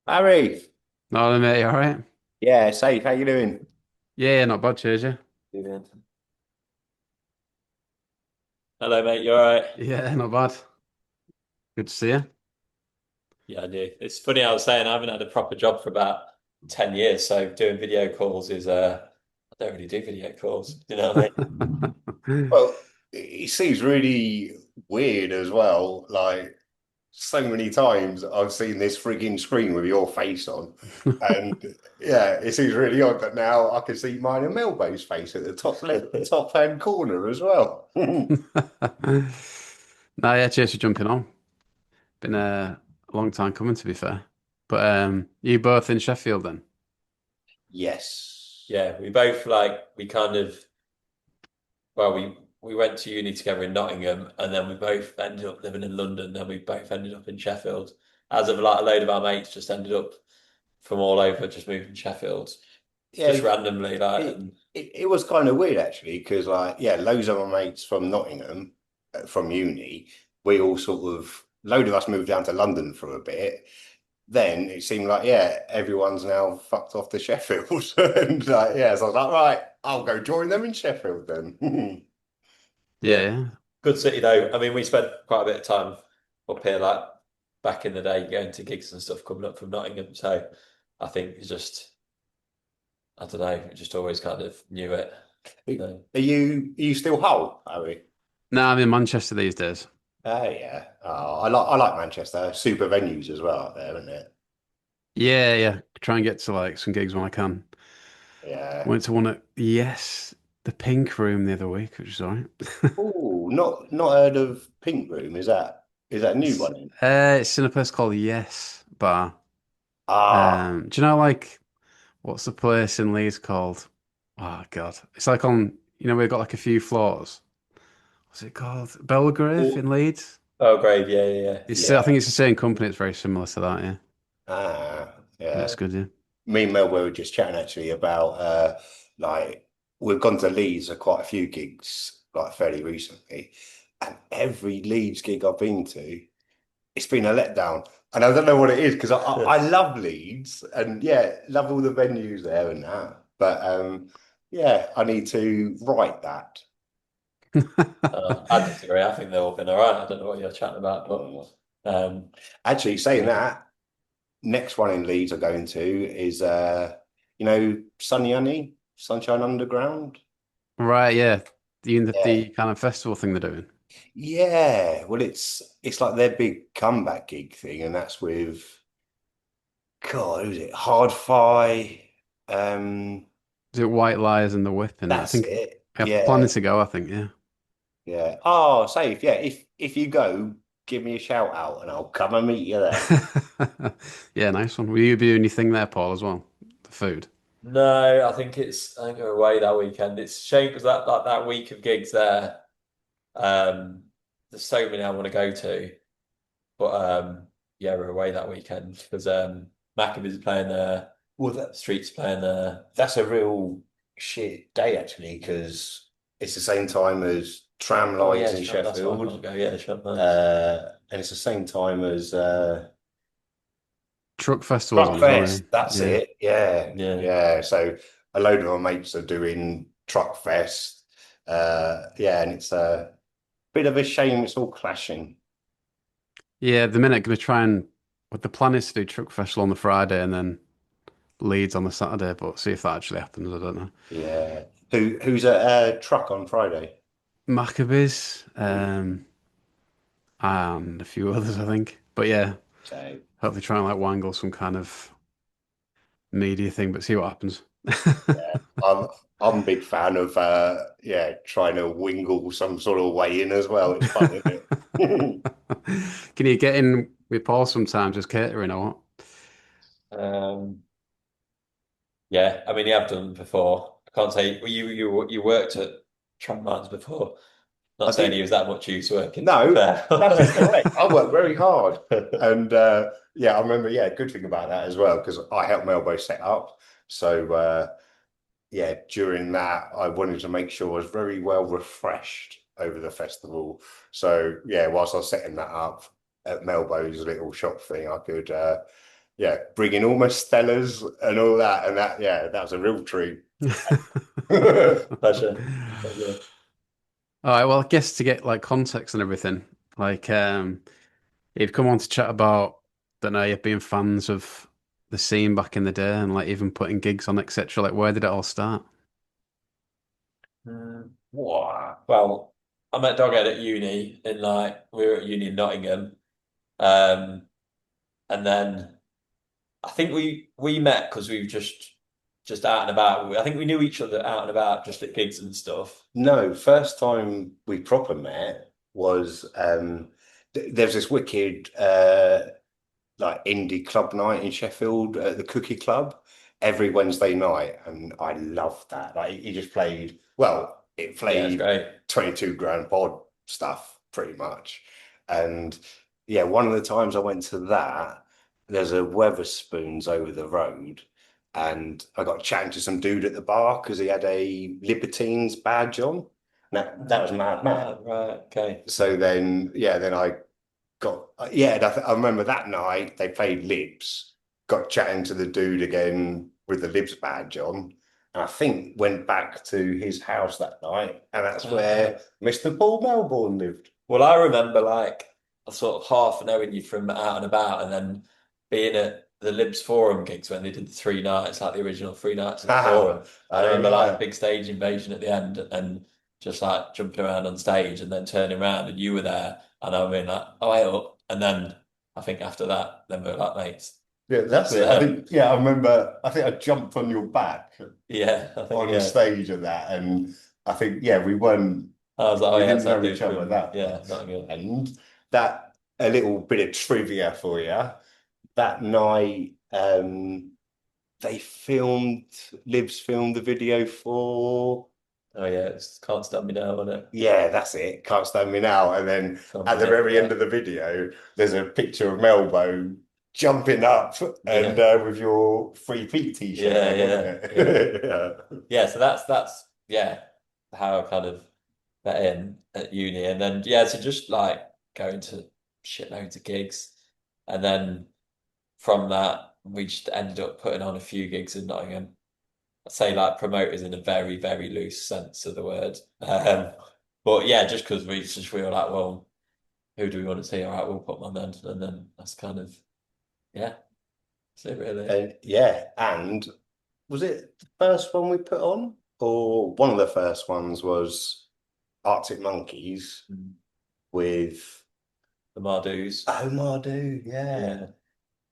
Harry, No, mate, all right. yeah, safe. How you doing? Yeah, not bad, cheers, yeah. Good. Hello, mate. You all right? Yeah, not bad. Good to see you. Yeah, I do. It's funny. I was saying I haven't had a proper job for about 10 years, so doing video calls is I don't really do video calls. You know what I mean? Well, it seems really weird as well. Like so many times I've seen this frigging screen with your face on. And yeah, it seems really odd that now I can see mine and Melbo's face at the top left, top hand corner as well. No, yeah, cheers for jumping on. Been a long time coming, to be fair. But you both in Sheffield then? Yes. Yeah, we both like we kind of well we went to uni together in Nottingham and then we both ended up living in London, then we both ended up in Sheffield. As of like a load of our mates just ended up from all over just moving to Sheffield. Yeah, Just randomly like it, and it was kind of weird actually because like yeah, loads of my mates from Nottingham from uni, we all sort of load of us moved down to London for a bit. Then it seemed like yeah, everyone's now fucked off to Sheffield, and like yeah, so I was like right, I'll go join them in Sheffield then. Yeah, yeah. yeah. Good city though. I mean we spent quite a bit of time up here like back in the day going to gigs and stuff coming up from Nottingham. So I think it's just I don't know, just always kind of knew it. So, Are you still Hull, Harry? No, I'm in Manchester these days. Oh yeah, I like Manchester. Super venues as well out there, isn't it? Yeah, yeah. Try and get to like some gigs when I can. Yeah. Went to one at the Pink Room the other week, which is all right. Oh, not heard of Pink Room. Is that a new It's one? it's in a place called Yes Bar. Ah, Do you know like what's the place in Leeds called? Oh God, it's like on we've got like a few floors. What's it called? Belgrave oh, in Leeds. oh, great, yeah, yeah, yeah. It's I yeah. think it's the same company. It's very similar to that. Yeah, yeah, Yeah. it's good. Yeah. Me and Mel were just chatting actually about like we've gone to Leeds at quite a few gigs like fairly recently, and every Leeds gig I've been to, it's been a letdown. And I don't know what it is because I love Leeds and yeah, love all the venues there and that. But yeah, I need to write that. I disagree. I think they've all been all right. I don't know what you're chatting about, Mm. but Actually, saying yeah. that, next one in Leeds I'm going to is Sunny Honey, Sunshine Underground. Right. Yeah. The Yeah. kind of festival thing they're doing. Yeah. Well, it's like their big comeback gig thing, and that's with God, who's it? Hard Fi. Um, Is it White Lies and the Whip in it? I that's think it. I'm Yeah. planning to go. I think. Yeah. Yeah. Oh, safe. Yeah. If you go, give me a shout out and I'll come and meet you there. Yeah, nice one. Will you be doing anything there, Paul, as well? The food. No, I think we're away that weekend. It's a shame because that week of gigs there, um, there's so many I want to go to, but yeah, we're away that weekend because Maccabees is playing there, Well, Street's playing there. that's a real shit day actually, because it's the same time as tram Oh lines yeah, in That's why I Sheffield, can't go. Yeah, Sheffield. and it's the same time as Truck festivals Truck on as well. Yeah. Fest. That's Yeah. it. Yeah, Yeah. yeah. So a load of my mates are doing Truck Fest. Yeah, and it's a bit of a shame it's all clashing. Yeah, the minute gonna try and what the plan is to do Truck Festival on the Friday and then Leeds on the Saturday, but see if that actually happens. I don't know. Yeah. Who's at Truck on Friday? Maccabees, Ooh, and a few others, I think. But yeah, so hopefully try and like wangle some kind of media thing, but see what happens. yeah, I'm a big fan of yeah, trying to wingle some sort of way in as well. It's fun, isn't it? Can you get in with Paul sometimes as catering or what? Um, yeah, I mean, you have done before. I can't say well, you worked at tramlines before. I Not saying he did. was that much use working, to be No, fair. that's incorrect. I work very hard. And yeah, I remember, yeah, good thing about that as well, because I helped Melbo set up. So yeah, during that, I wanted to make sure I was very well refreshed over the festival. So yeah, whilst I was setting that up at Melbo's little shop thing, I could yeah, bringing almost Stellas and all that, and that was a real treat. Pleasure. Pleasure. All right, well, I guess to get like context and everything, like you'd come on to chat about, don't know, you being fans of the scene back in the day and like even putting gigs on, etc. Like, where did it all start? Well, I met Dog Head at uni in like we were at uni in Nottingham. Um, and then I think we met because we were just out and about. I think we knew each other out and about just at gigs and stuff. No, first time we proper met was there's this wicked like indie club night in Sheffield at the Cookie Club every Wednesday night, and I loved that. Like he just played well, it Yeah, it's played great. 22 grand pod stuff pretty much. And yeah, one of the times I went to that, there's a Weatherspoons over the road, and I got chatting to some dude at the bar because he had a Libertines badge on. That was Mad Matt. Right, okay. So then, yeah, then I got and I remember that night they played Libs. Got chatting to the dude again with the Libs badge on, and I think went back to his house that night, and that's where Mr. Paul Melbourne lived. Well, I remember like a sort of half knowing you from out and about, and then being at the Libs Forum gigs when they did the 3 nights, like the original 3 nights at the Forum. I remember like big stage invasion at the end, and just like jumping around on stage, and then turning around, and you were there, and I mean like, oh, hey up, and then I think after that, then we were like mates. Yeah, that's it. I think, I remember. I think I jumped on your back Yeah, I think on stage of that, and I think, we weren't. I was like, oh We yeah, didn't know each other from, that yeah, much. not good. And that a little bit of trivia for you. That night, they Livs filmed the video for. Oh yeah, it's Can't Stand Me Now, isn't it? Yeah, that's it. Can't Stand Me Now. And then at the Yeah, very end of the video, there's a picture of Melbo jumping up and with your Free Pete t-shirt Yeah, on, yeah, isn't it? yeah. So that's yeah how I kind of met in at uni, and then so just like going to shitloads of gigs, and then from that we just ended up putting on a few gigs in Nottingham. I'd say like promoters in a very, very loose sense of the word. But yeah, just because we were like, well, who do we want to see? All right, we'll put them on then, and then that's kind of that's it really. And was it the first one we put on? Or one of the first ones was Arctic Monkeys with The Mardus. Oh Mardu, Yeah.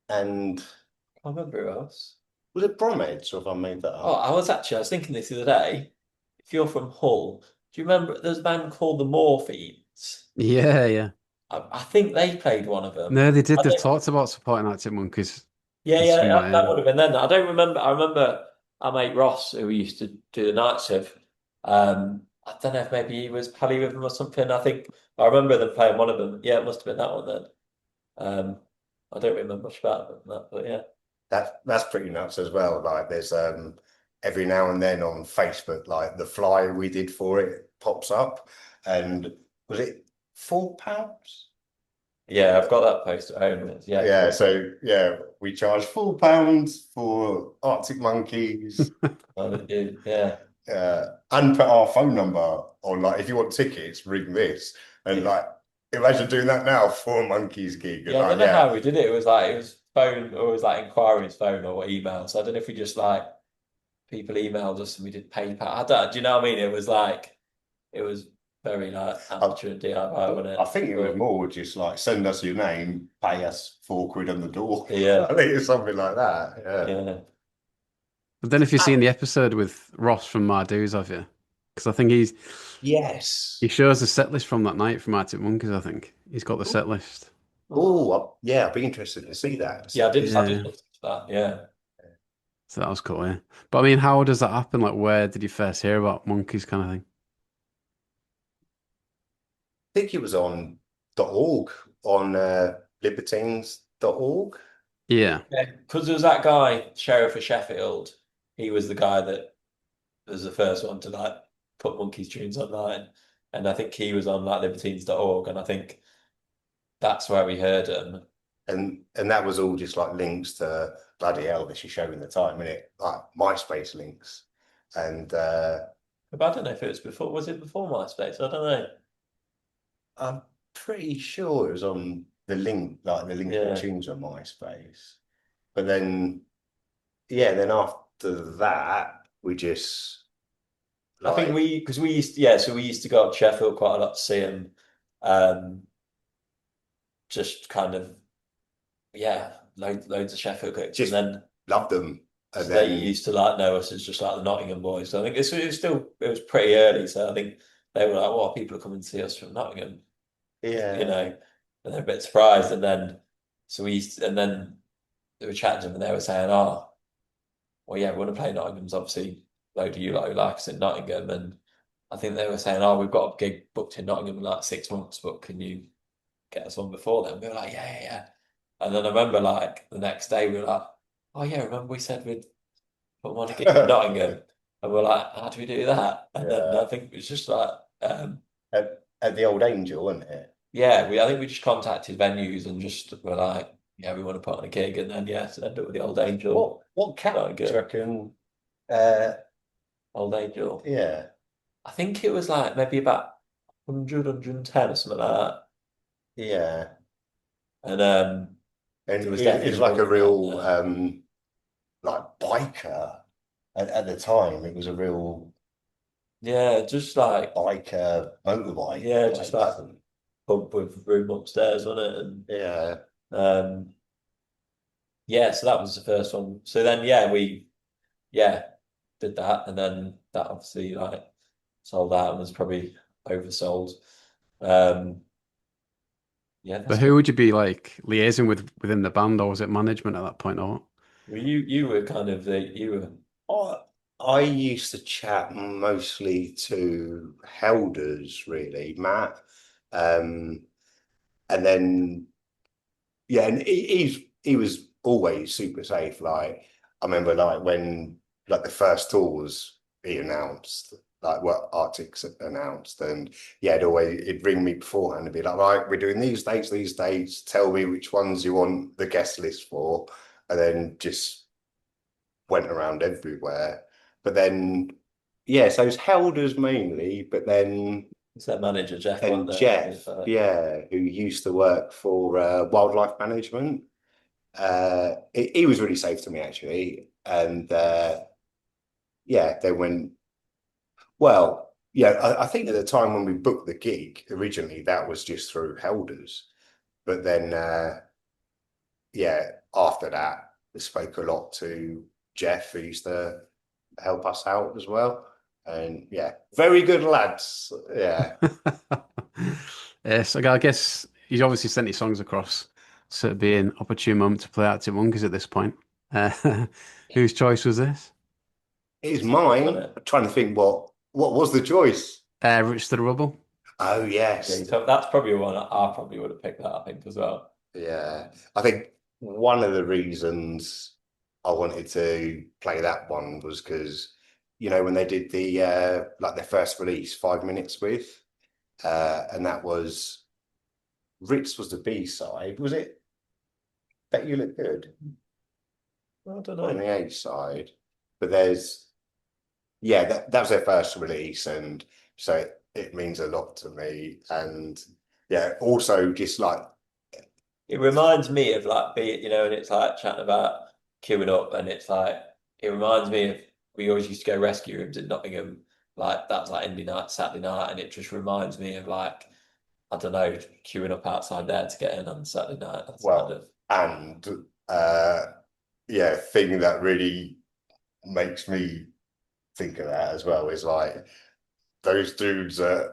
And I can't remember who else. was it Bromheads, or if I made that Oh, up? I was thinking this the other day. If you're from Hull, do you remember there's a band called the Morphines? Yeah, yeah. I think they played one of them. No, they did. I They've think, talked about supporting Arctic Monkeys. yeah, It's yeah, somewhat, that yeah. would have been then. I don't remember. I remember our mate Ross, who we used to do the nights with. I don't know if maybe he was pally with them or something. I think I remember them playing one of them. Yeah, it must have been that one then. I don't remember much about them, but yeah. That's pretty nuts as well. Like there's every now and then on Facebook, like the flyer we did for it pops up, and was it £4? Yeah, I've got that poster at home. Yeah, so we charge £4 for Arctic Monkeys. Yeah. And put our phone number on, like if you want tickets, ring this. And like imagine doing that now for a Monkeys gig. Yeah, I don't know how we did it. It was phone, or it was like inquiries phone or email. So I don't know if we just like people emailed us and we did PayPal. Do you know what I mean? It was like it was very like amateur and DIY, wasn't it? I think it was more just like send us your name, pay us £4 on the door. Yeah. I think it's something like that. Yeah. But then if you've seen the episode with Ross from Mardu's, have you? Because I think he shows the set list from that night from Arctic Monkeys, I think. He's got the set list. Oh, yeah, I'd be interested to see that. Yeah, I did look at that, yeah. So that was cool, yeah. But I mean, how does that happen? Like, where did you first hear about Monkeys kind of thing? I think it was on .org, on libertines.org. Yeah. Because there was that guy, Sheriff of Sheffield. He was the guy that was the first one to like put Monkeys tunes online. And I think he was on like libertines.org, and I think that's where we heard him. and that was all just like links to bloody hell, this is showing the time, innit? Like MySpace links. And But I don't know if it was before. Was it before MySpace? I don't know. I'm pretty sure it was on the link, like the link to the Yeah. tunes on MySpace. But then, yeah, then after that, we just I think like because we used so we used to go up to Sheffield quite a lot to see him. Just kind of loads of Sheffield gigs, just and then loved them. And so they then, used to like know us as just like the Nottingham boys. So I think it was pretty early. So I think they were like, "Oh, people are coming to see us from Nottingham," you yeah, know, and they're a bit surprised. And then and then they were chatting to them, and they were saying, "Oh, well, yeah, we want to play Nottingham's obviously load of you like who like us in Nottingham," and I think they were saying, "Oh, we've got a gig booked in Nottingham in like 6 months, but can you get us on before then?" We were like, "Yeah, yeah, yeah." And then I remember like the next day we were like, "Oh yeah, remember we said we'd put them on a gig in Nottingham?" And we're like, "How do we do that?" And then yeah. I think it was just like, At the old Angel, wasn't it? yeah, I think we just contacted venues and just were like, "Yeah, we want to put on a gig," and then yeah, so end up with the Old Angel. What cap Not do you good. reckon? Uh, Old Angel. yeah, I think it was like maybe about 100, or something like that. yeah. And And there was it's definitely like a drunk around real there. like biker at the time. It was a real Yeah, just like biker motorbike yeah, just like like that. pub with room upstairs on it, and Yeah. yeah, so that was the first one. So then yeah, we yeah did that, and then that obviously like sold out and was probably oversold. Um, yeah, But that's who good. would you be like liaising with within the band, or was it management at that point, or what? Well, you were kind of the you were I I used to chat mostly to Helders, really, Matt. Um, and then yeah, and he was always super safe. Like I remember, like when like the first tours he announced, like what Arctic's announced, and yeah, he'd ring me beforehand and be like, right, we're doing these dates, these dates. Tell me which ones you want the guest list for, and then just went around everywhere. But then yeah, so it's Helders mainly, but then it's their manager Jeff, wasn't and there? Jeff, yeah, who used to work for wildlife management. He was really safe to me actually, and yeah, they went well. Yeah, I think at the time when we booked the gig originally, that was just through Helders, but then yeah, after that, we spoke a lot to Jeff, who used to help us out as well, and yeah, very good lads. Yeah, Yes, I guess he's obviously sent his songs across, so it'd be an opportune moment to play Arctic Monkeys at this point. Whose choice was this? it's Yours, wasn't mine. it? I'm trying to think what was the choice. Rich to the Rubble. Oh Yeah, yes, that's probably one I probably would have picked that, I think, as well. yeah. I think one of the reasons I wanted to play that one was because, you know, when they did the like their first release, 5 minutes with, and that was Ritz was the B side, was it? Bet You Look Good I don't on know. the A side, but there's yeah, that was their first release, and so it means a lot to me, and yeah, also just like It reminds me of like and it's like chatting about queuing up, and it's like it reminds me of we always used to go rescue rooms in Nottingham, like that's like Monday night, Saturday night, and it just reminds me of like I don't know, queuing up outside there to get in on Saturday night. That's kind well, of and uh yeah, thing that really makes me think of that as well is like those dudes at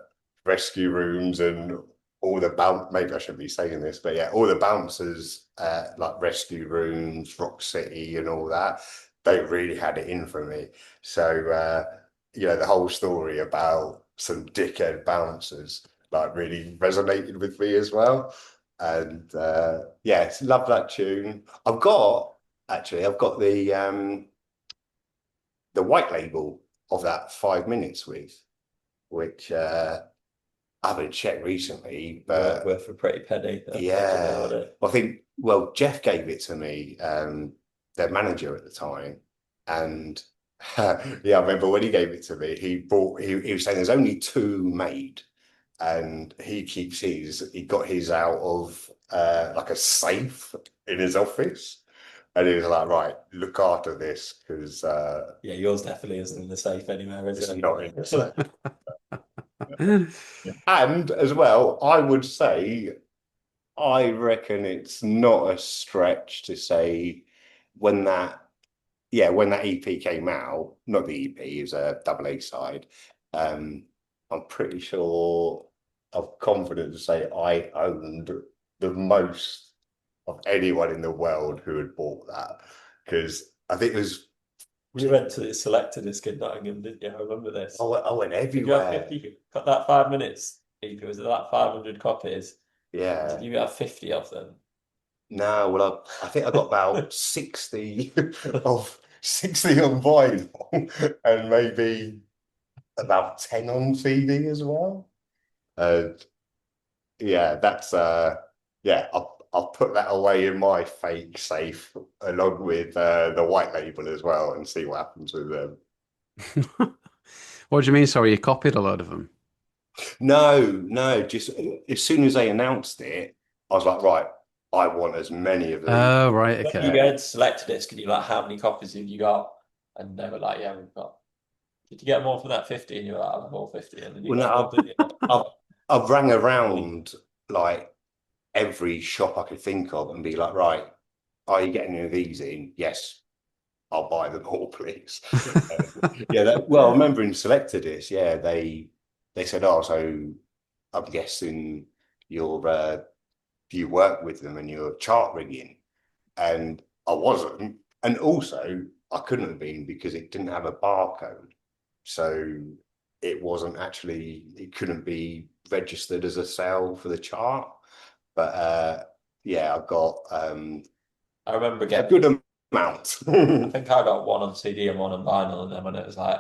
rescue rooms and all the maybe I shouldn't be saying this, but yeah, all the bouncers at like rescue rooms, Rock City and all that, they really had it in for me. So you know, the whole story about some dickhead bouncers like really resonated with me as well. And yeah, love that tune. I've got the white label of that 5 minutes with, which I haven't checked recently, Worth, but worth a pretty penny. I imagine yeah, now, isn't it? I think, well, Jeff gave it to me, their manager at the time. And yeah, I remember when he gave it to me, he was saying there's only two made. And he got his out of like a safe in his office. And he was like, right, look after this because Yeah, yours definitely isn't in the safe anywhere, is it's it? not in the safe. And as well, I would say, I reckon it's not a stretch to say when that, yeah, when that EP came out, not the EP, it was a double A side. I'm pretty sure I'm confident to say I owned the most of anyone in the world who had bought that because I think it was. You went to the selected disc in Nottingham, didn't you? I remember this. I went Did you have everywhere. 50? Got that 5 minutes, EP? Was it like 500 copies? Yeah. Did you have 50 of them? No, well, I think I got about 60 of 60 on vinyl and maybe about 10 on CD as well. Yeah, that's yeah, I'll put that away in my fake safe along with the white label as well and see what happens with them. What do you mean? Sorry, you copied a load of them? No, just as soon as they announced it, I was like, right, I want as many of these. Oh, right, When you okay. go to select a disc and you're like, how many copies have you got? And they were like, yeah, we've got. Did you get more for that 50? And you were like, I'll have all 50. And then you Well, got more, no, didn't you? I've, I've rang around like every shop I could think of and be like, right, are you getting any of these in? Yes, I'll buy them all, please. Yeah, well, I remember in Selected this, yeah, they said, oh, so I'm guessing you work with them and you're chart rigging. And I wasn't. And also I couldn't have been because it didn't have a barcode. So it couldn't be registered as a sale for the chart. But yeah, I got I remember a getting. good amount. I think I got one on CD and one on vinyl, and then when it was like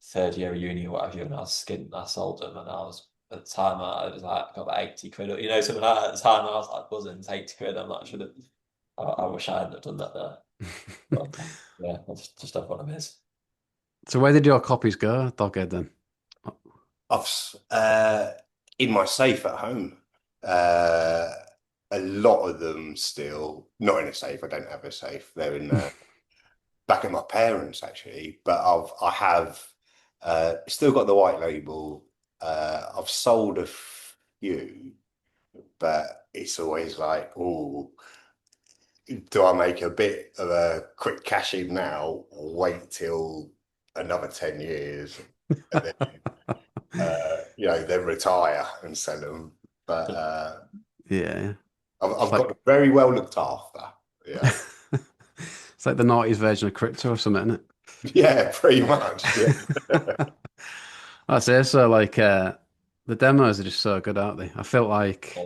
third year of uni or whatever, and I was skint, I sold them, and I was at the time I was like got about 80 quid, or, something like that. At the time I was like buzzing, it's 80 quid. I'm like, I should have. I wish I hadn't have done that there. But, yeah, I just have one of his. So where did your copies go, Dog Head, then? I've in my safe at home. Uh, a lot of them still not in a safe. I don't have a safe. They're in back at my parents actually. But I have still got the white label. I've sold a few, but it's always like, oh, do I make a bit of a quick cash in now or wait till another 10 years and then then retire and sell them. But Yeah. I've Like got very well looked after. Yeah, it's like the noughties version of crypto or something, isn't it? yeah, pretty much. Yeah. That's it. So like the demos are just so good, aren't they? I feel like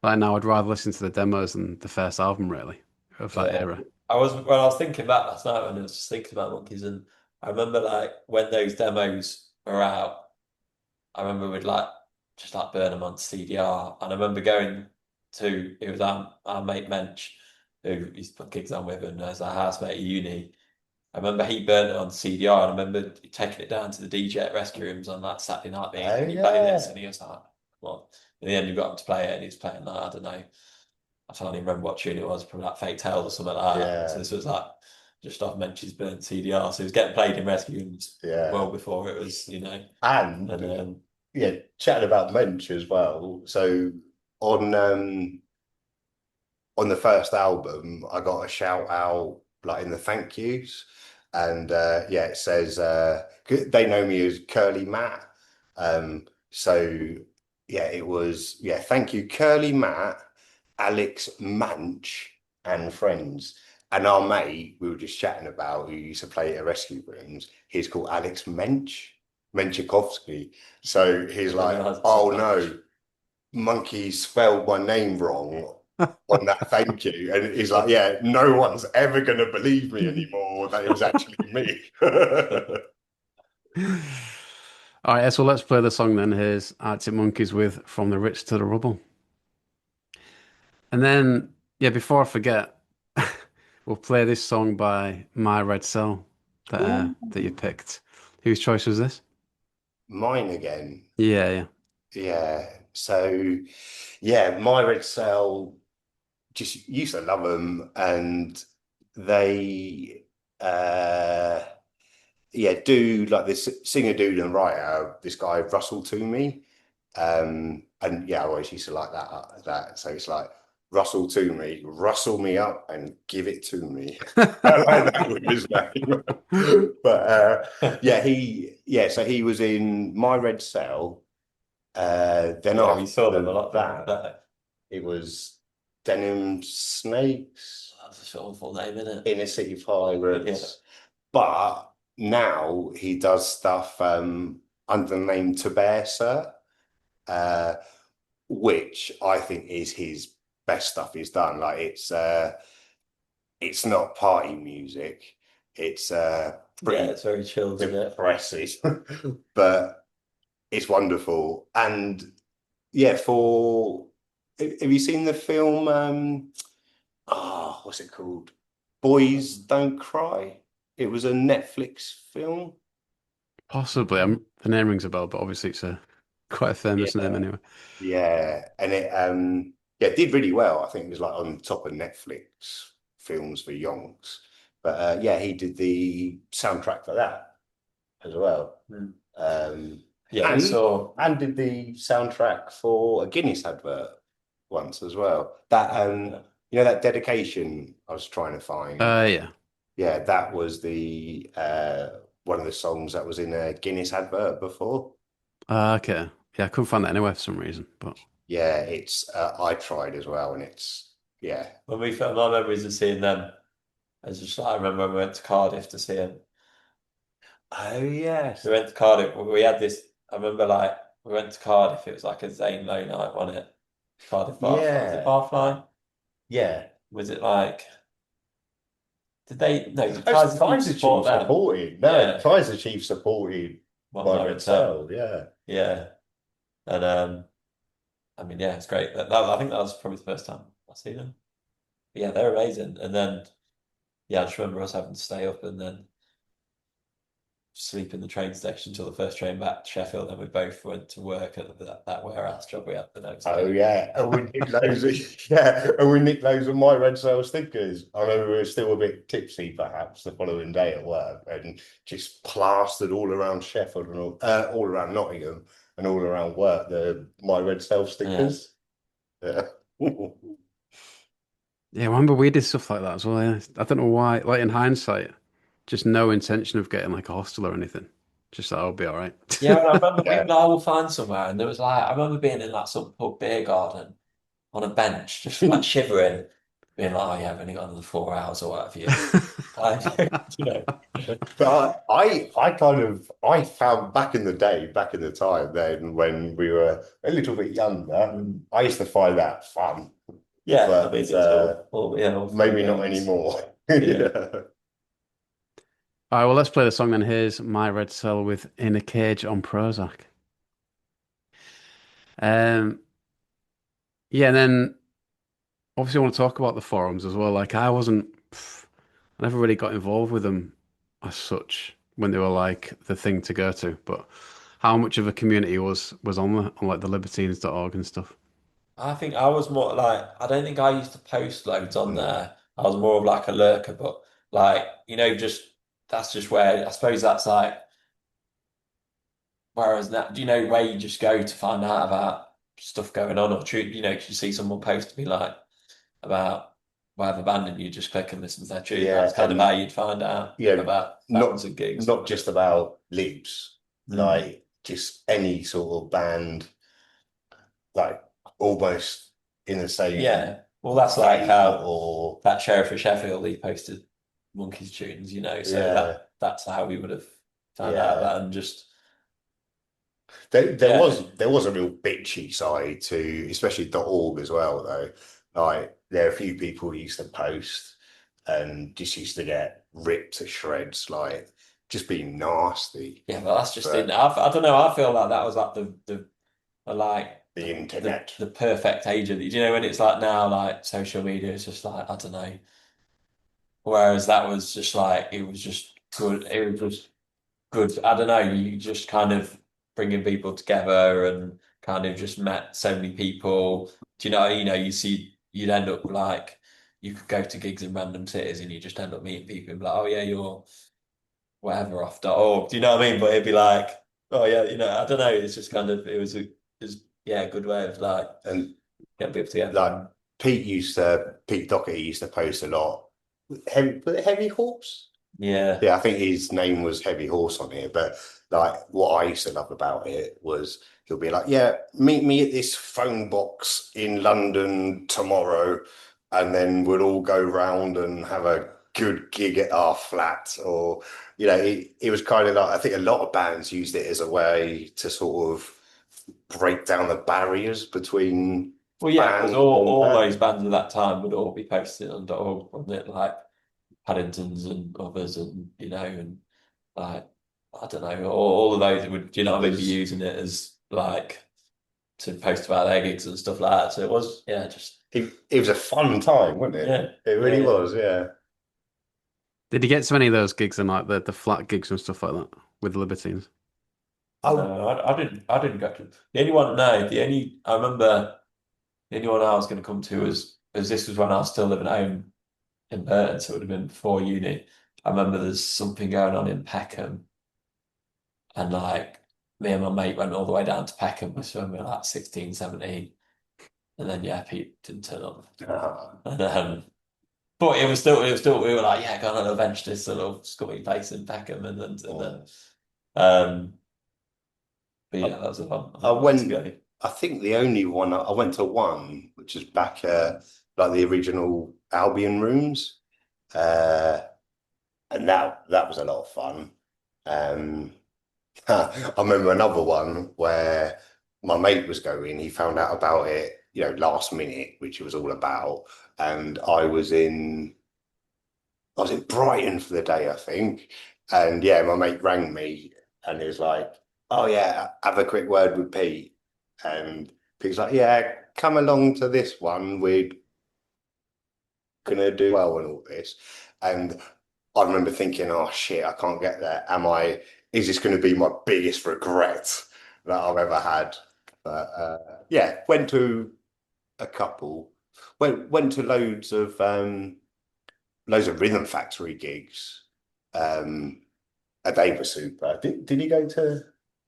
now I'd rather listen to the demos than the first album really of that Yeah. era. I was thinking back last night when I was just thinking about monkeys, and I remember like when those demos were out. I remember we'd like just like burn them on CDR, and I remember going to it was our mate Mensch, who he's put gigs on with, and as our housemate at uni. I remember he burnt it on CDR, and I remember taking it down to the DJ at Rescue Rooms on that Saturday night, being, Oh "Can you play this?" yeah. And he was like, "Well." In the end, you got him to play it, and he was playing like I don't know. I can't even remember what tune it was, probably like Fake Tales or something like that. So Yeah, this was like just off Mensch's burnt CDR, so it was getting played in Rescue Rooms yeah. well before it was, And and yeah, chatting about Mensch as well. So on um on the first album, I got a shout out like in the thank yous, and yeah, it says they know me as Curly Matt. So yeah, it was thank you, Curly Matt, Alex Manch, and friends. And our mate, we were just chatting about who used to play at Rescue Rooms. He's called Alex Menchikovsky. So he's like, oh no, Monkey spelled my name wrong on that thank you. And he's like, yeah, no one's ever going to believe me anymore that it was actually me. All right, so let's play the song then. Here's Arctic Monkeys with From the Rich to the Rubble. And then, yeah, before I forget, we'll play this song by My Red Cell that you Ooh, picked. Whose choice was this? mine again. Yeah, yeah. Yeah. So, yeah, my Red Cell just used to love them, and they, uh, yeah, do like this singer, dude, and writer. This guy Russell Toomey, and yeah, I always used to like that. So it's like Russell Toomey, rustle me up and give it to me. I like that with his name. But yeah, so he was in My Red Cell. Then Yeah, we saw them a after lot. that, it was Denim Snakes, That's a sort of full name, isn't it? Inner City Yeah. Pirates. But now he does stuff under the name To Bear Sir, uh, which I think is his best stuff he's done. Like it's not party music. It's pretty Yeah, it's very chilled, isn't it? depressing, but it's wonderful. And yeah, for have you seen the film? What's it called? Boys Don't Cry. It was a Netflix film. Possibly. The name rings a bell, but obviously it's a quite a famous name Yeah, anyway. yeah, and it did really well. I think it was like on top of Netflix films for yonks. But yeah, he did the soundtrack for that as well. Mm. Yeah, we saw. and did the soundtrack for a Guinness advert once as well. That that dedication I was trying to find. Yeah. Yeah, that was the one of the songs that was in a Guinness advert before. Okay. Yeah, I couldn't find that anywhere for some reason, but Yeah, it's I tried as well, and it's yeah. When we filmed our memories of seeing them, I remember when we went to Cardiff to see them. Oh yes. We went to Cardiff. We had this. I remember like we went to Cardiff. It was like a Zane Lowe night, wasn't it? Cardiff Barfly. Was it Yeah. Barfly? Yeah. Was it like? Did they? No, did That's Kaiser Chiefs support them? supported. No, Yeah. Kaiser Chiefs supported Well, my my Red Cell. Cell. Yeah. Yeah, and I mean, yeah, it's great. I think that was probably the first time I see them. But yeah, they're amazing. And then, yeah, I just remember us having to stay up and then sleep in the train station until the first train back to Sheffield. Then we both went to work at that warehouse job we had the next Oh day. yeah, and we nicked loads of my Red Cell stickers. I remember we were still a bit tipsy, perhaps, the following day at work, and just plastered all around Sheffield and all around Nottingham and all around work the my Red Cell stickers. Yeah. yeah, I remember we did stuff like that as well. Yeah. I don't know why. Like in hindsight, just no intention of getting like a hostel or anything. Just that I'll be all right. Yeah, and I remember we Yeah. were like, "Oh, we'll find somewhere," and there was like, I remember being in like some pub beer garden on a bench, just like shivering, being like, "Oh yeah, I've only got another 4 hours or whatever you." You know. But I found back in the day, back in the time then when we were a little bit younger, I used to find that fun. Yeah, But I mean, it's all maybe fun not games. anymore. Yeah. All right, well, let's play the song then. Here's My Red Cell with In a Cage on Prozac. Um, yeah, and then obviously I want to talk about the forums as well. Like I never really got involved with them as such when they were like the thing to go to. But how much of a community was on like the Libertines.org and stuff? I think I was more like, I don't think I used to post loads on Mm. there. I was more of like a lurker, but like, just that's just where I suppose that's like, whereas that, do you know where you just go to find out about stuff going on or true, you see someone post to be like about whatever band and you just click and listen to their tune. Yeah, That's kind of and how you'd find out about bands and gigs. not just about Leeds, Mm. like just any sort of band, like almost in the same Yeah. Well, that's like how or that Sheriff of Sheffield, he posted Monkeys tunes, so yeah, that's how we would have found out yeah. that and just There yeah. was a real bitchy side to especially .org as well though. Like there are a few people who used to post and just used to get ripped to shreds, like just being nasty. Yeah, but that's just But- in. I don't know. I feel like that was like the like The internet. the perfect age of it. Do you know when it's like now, like social media is just like I don't know. Whereas that was just like it was just good. It was just good. I don't know. You just kind of bringing people together and kind of just met so many people. Do you know? You see, you'd end up like you could go to gigs in random cities and you just end up meeting people and be like, oh yeah, you're whatever off .org. Do you know what I mean? But it'd be like, oh yeah, I don't know. It's just kind of it was yeah, a good way of like And getting people together. like Pete Doherty used to post a lot. Heavy Horse? Yeah. Yeah, I think his name was Heavy Horse on here. But like what I used to love about it was he'll be like, yeah, meet me at this phone box in London tomorrow, and then we'll all go round and have a good gig at our flat. Or, it was kind of like, I think a lot of bands used it as a way to sort of break down the barriers between Well, yeah, because bands all and those bands at that time would all be posted on .org, wasn't it? Like Paddingtons and others, and like I don't know, all of those would, be using it as like to post about their gigs and stuff like that. So it was, yeah, just it was a fun time, wasn't it? yeah, It really yeah. was, yeah. Did you get so many of those gigs and like the flat gigs and stuff like that with the Libertines? Oh, No, I didn't go to the only one. No, I remember the only one I was going to come to was as this was when I was still living at home in Burton, so it would have been before uni. I remember there's something going on in Peckham, and like me and my mate went all the way down to Peckham, so when we were like 16, 17. And then yeah, Pete didn't turn up. And but it was still we were like, yeah, go on and avenge this little scummy place in Peckham and then but yeah, that was a fun I way to went. go. I think the only one I went to one, which is back like the original Albion rooms, uh, and that was a lot of fun. Um, I remember another one where my mate was going. He found out about it, last minute, which it was all about, and I was in Brighton for the day, I think. And yeah, my mate rang me and he was like, oh yeah, have a quick word with Pete. And Pete's like, yeah, come along to this one. We're gonna do well and all this. And I remember thinking, oh shit, I can't get there. Is this gonna be my biggest regret that I've ever had? But yeah, went to a couple. Went to loads of Rhythm Factory gigs. And they were super. Did you go to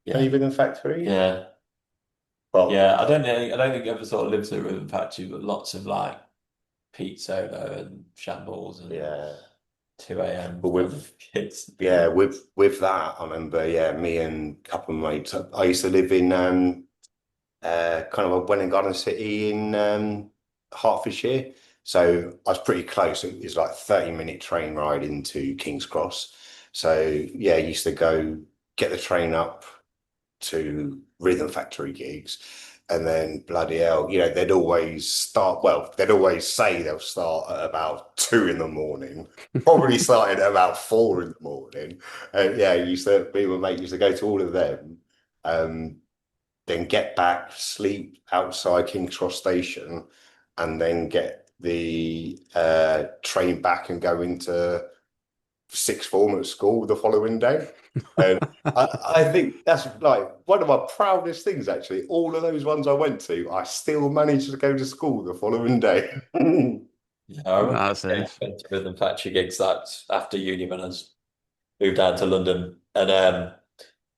any Rhythm Factory? Yeah. Well, Yeah, I don't think I ever sort of lived through Rhythm Factory, but lots of like Pete Solo and Shambles and yeah. 2 a.m. But with kids. yeah, with that, I remember, yeah, me and a couple of mates. I used to live in kind of a Welwyn Garden City in Hertfordshire. So I was pretty close. It was like 30-minute train ride into King's Cross. So yeah, I used to go get the train up to Rhythm Factory gigs. And then bloody hell, they'd always say they'll start at about 2 in the morning, probably starting at about 4 in the morning. And yeah, me and my mate used to go to all of them. Then get back, sleep outside King's Cross Station, and then get the train back and go into sixth form at school the following day. And I think that's like one of my proudest things, actually. All of those ones I went to, I still managed to go to school the following day. Yeah, I remember That's it. going to Rhythm Factory gigs like after uni when I was moved down to London and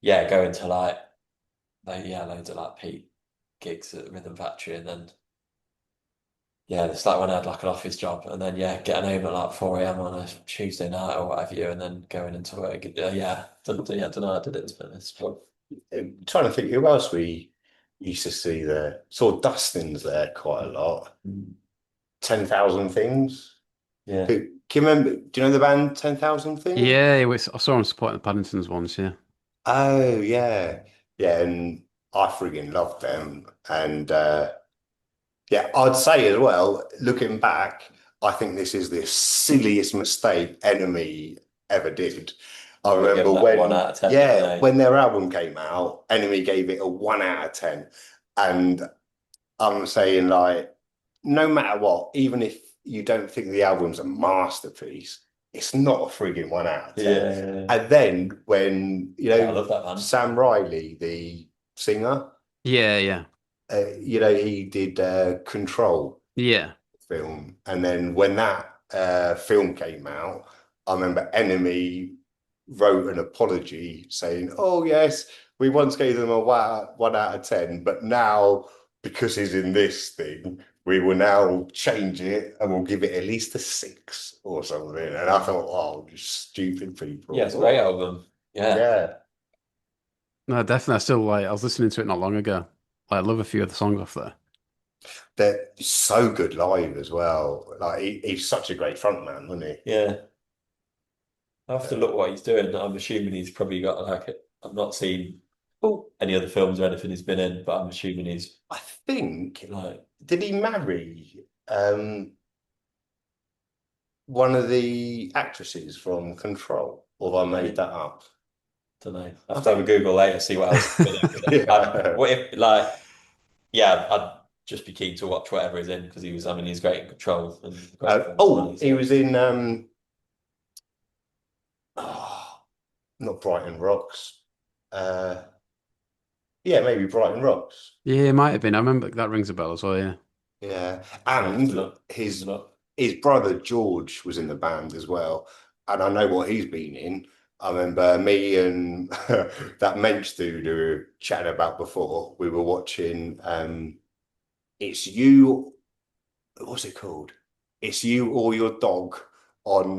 yeah, going to loads of like Pete gigs at Rhythm Factory and then yeah, it's like when I had like an office job and then yeah, getting home at like 4 a.m. on a Tuesday night or whatever you and then going into work. Don't know how I did it to be honest. But I'm trying to think who else we used to see there. Saw Dustin's there quite a lot. 10,000 Things. yeah. Can you remember? Do you know the band 10,000 Things? Yeah, I saw him supporting the Paddingtons once, yeah. Oh yeah, yeah, and I friggin' loved them. And yeah, I'd say as well, looking back, I think this is the silliest mistake NME ever did. I We'll give remember that when, 1 out of 10, yeah, you know. when their album came out, NME gave it a 1 out of 10. And I'm saying, like, no matter what, even if you don't think the album's a masterpiece, it's not a frigging 1 out of 10. Yeah. And then when, Yeah, I love that, man. Sam Riley, the singer, Yeah. he did Control Yeah. film. And then when that film came out, I remember NME wrote an apology saying, "Oh yes, we once gave them a 1 out of 10, but now because he's in this thing, we will now change it and we'll give it at least a 6 or something." And I thought, "Oh, you stupid people!" Yeah, it's a great album. Yeah. Yeah, No, definitely. I was listening to it not long ago. I love a few of the songs off there. they're so good live as well. Like he's such a great frontman, wasn't he? Yeah. I have to look what he's doing. I'm assuming he's probably got I've not seen any other films or anything he's been in, but I'm assuming he's I think, like, did he marry one of the actresses from Control, or have I made that up? don't know. I have to have a Google later, see what else he's been in. Yeah. What if, like, yeah, I'd just be keen to watch whatever he's in because he's great in Control and great films as well, He was in oh, not Brighton Rocks. Uh, yeah, maybe Brighton Rocks. Yeah, it might have been. I remember that rings a bell as well, yeah. Yeah, I'll have to and look. his Look. his brother George was in the band as well, and I know what he's been in. I remember me and that Mensch dude who we were chatting about before. We were watching It's You. What's it called? It's You or Your Dog on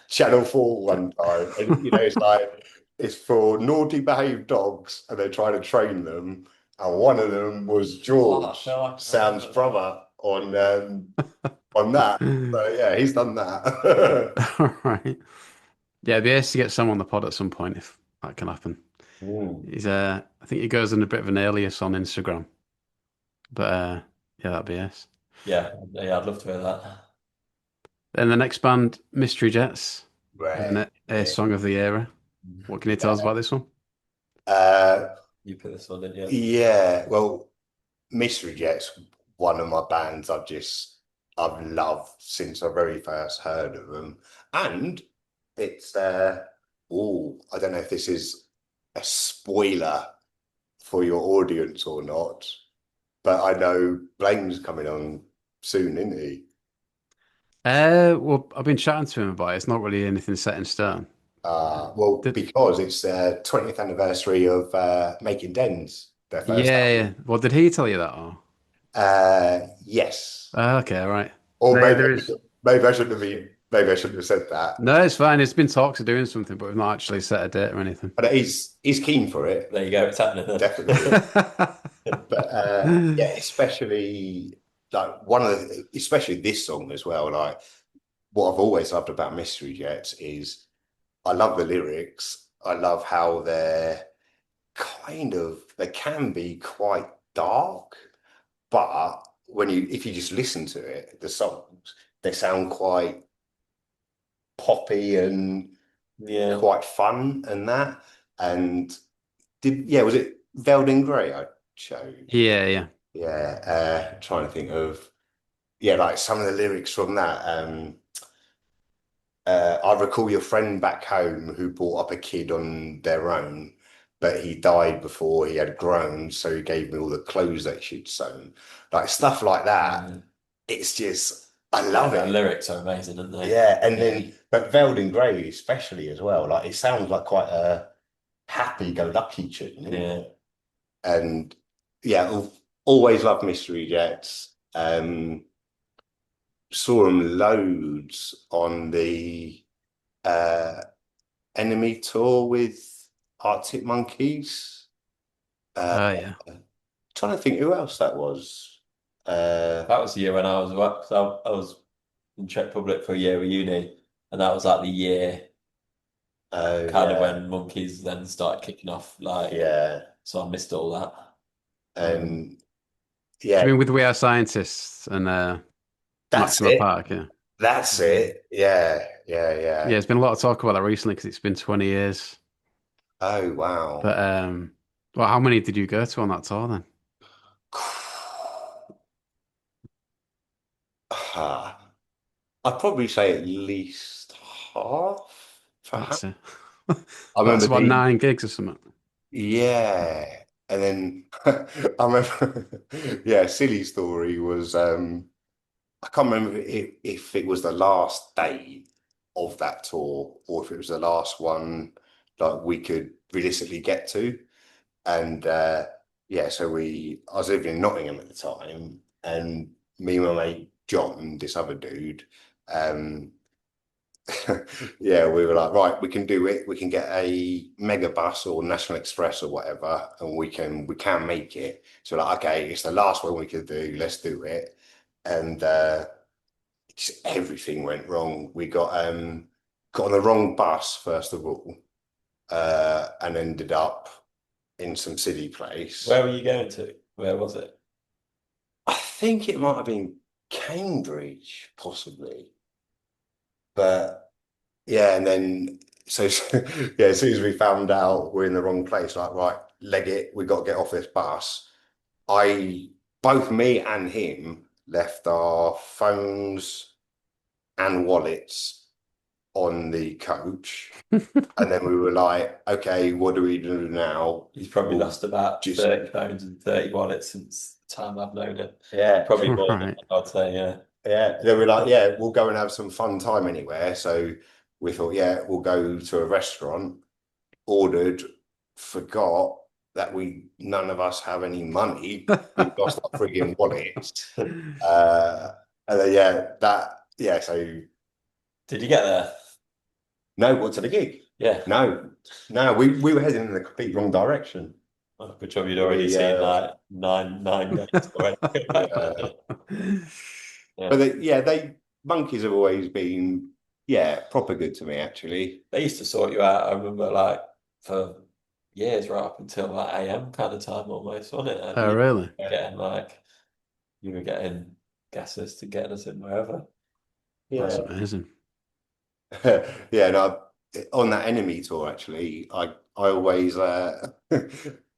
Channel 4 one time. And it's like it's for naughty behaved dogs and they're trying to train them. And one of them was George, Oh, Sam's brother, on that. So yeah, he's done that. All right. Yeah, it'd be nice to get Sam on the pod at some point if that can happen. Mm. I think he goes in a bit of an alias on Instagram. But yeah, that'd be nice. Yeah, I'd love to hear that. Then the next band, Mystery Jets, Right. and a song of the era. What can you tell us about this one? Uh, You put this one, didn't you? yeah, well, Mystery Jets, one of my bands I've loved since I very first heard of them. And it's I don't know if this is a spoiler for your audience or not, but I know Blaine's coming on soon, isn't he? Well, I've been chatting to him about it. It's not really anything set in stone. Well, Did because it's 20th anniversary of Making Dens, their first yeah. album. Well, did he tell you that? Or Yes. okay, right. Or No, there is. maybe I shouldn't have said that. No, it's fine. It's been talks of doing something, but we've not actually set a date or anything. But he's keen for it, There you go, it's happening then. definitely. But yeah, especially especially this song as well. Like what I've always loved about Mystery Jets is I love the lyrics. I love how they can be quite dark, but if you just listen to it, the songs, they sound quite poppy and Yeah. quite fun and that. And was it Veldin Grey I chose? Yeah. Trying to think of like some of the lyrics from that. I recall your friend back home who brought up a kid on their own, but he died before he had grown, so he gave me all the clothes that she'd sewn. Like stuff like that. It's just I love The it. lyrics are amazing, aren't they? Yeah, and then but Veldin Grey especially as well. Like it sounds like quite a happy-go-lucky tune. Yeah. And yeah, always loved Mystery Jets. Saw them loads on the NME tour with Arctic Monkeys. Yeah. Trying to think who else that was. That was the year when I was I was in Czech Republic for a year of uni, and that was like the year kind of when Monkeys then started kicking off. Like, so I missed all that. And I mean, with We Are Scientists and that's Maxima it. Park, yeah. That's it. Yeah, yeah, Yeah, yeah. there's been a lot of talk about that recently because it's been 20 years. Oh, wow. But well, how many did you go to on that tour then? Ah, I'd probably say at least half, perhaps. That's it. I That's remember about the, 9 gigs or something. yeah. And then I remember, yeah, silly story was, I can't remember if it was the last day of that tour or if it was the last one like we could realistically get to. And yeah, so I was living in Nottingham at the time, and me and my mate John, this other dude, um, yeah, we were like, right, we can do it. We can get a mega bus or National Express or whatever, and we can make it. So like, okay, it's the last one we could do. Let's do it. And just everything went wrong. We got on the wrong bus first of all, and ended up in some silly place. Where were you going to? Where was it? I think it might have been Cambridge, possibly. But yeah, and then yeah, as soon as we found out we're in the wrong place, like right, leg it, we got to get off this bus. I both me and him left our phones and wallets on the coach. And then we were like, okay, what do we do now? You've probably We'll lost about just 30 phones and 30 wallets since the time I've known it. yeah. Probably more than Right. that, I'd say, yeah. Yeah, they were like, yeah, we'll go and have some fun time anywhere. So we thought, yeah, we'll go to a restaurant, ordered, forgot that none of us have any money. We lost our frigging wallets. Uh, and then, yeah, so Did you get there? no, what to the gig? Yeah. No, no, we were heading in the complete wrong direction. Oh, good job you'd already We, seen like nine games already. yeah. Yeah. But monkeys have always been, yeah, proper good to me, actually. They used to sort you out, I remember, like for years right up until like AM kind of time almost, wasn't it? And Oh, really? you were getting guesses to get us in wherever. That's Yeah. amazing. Yeah, no, on that enemy tour, actually, I always I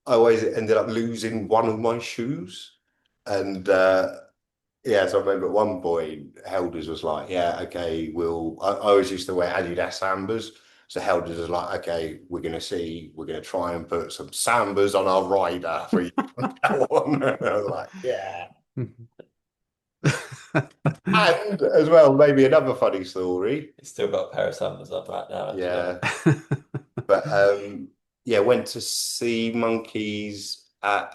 always ended up losing one of my shoes. And yeah, so I remember at one point, Helders was like, yeah, okay, I always used to wear Adidas Sambas. So Helders was like, okay, we're going to try and put some Sambas on our rider for you from now on. And I was like, yeah. And as well, maybe another funny story. It's still got a pair of sandals on right now, actually. Yeah. But yeah, went to see monkeys at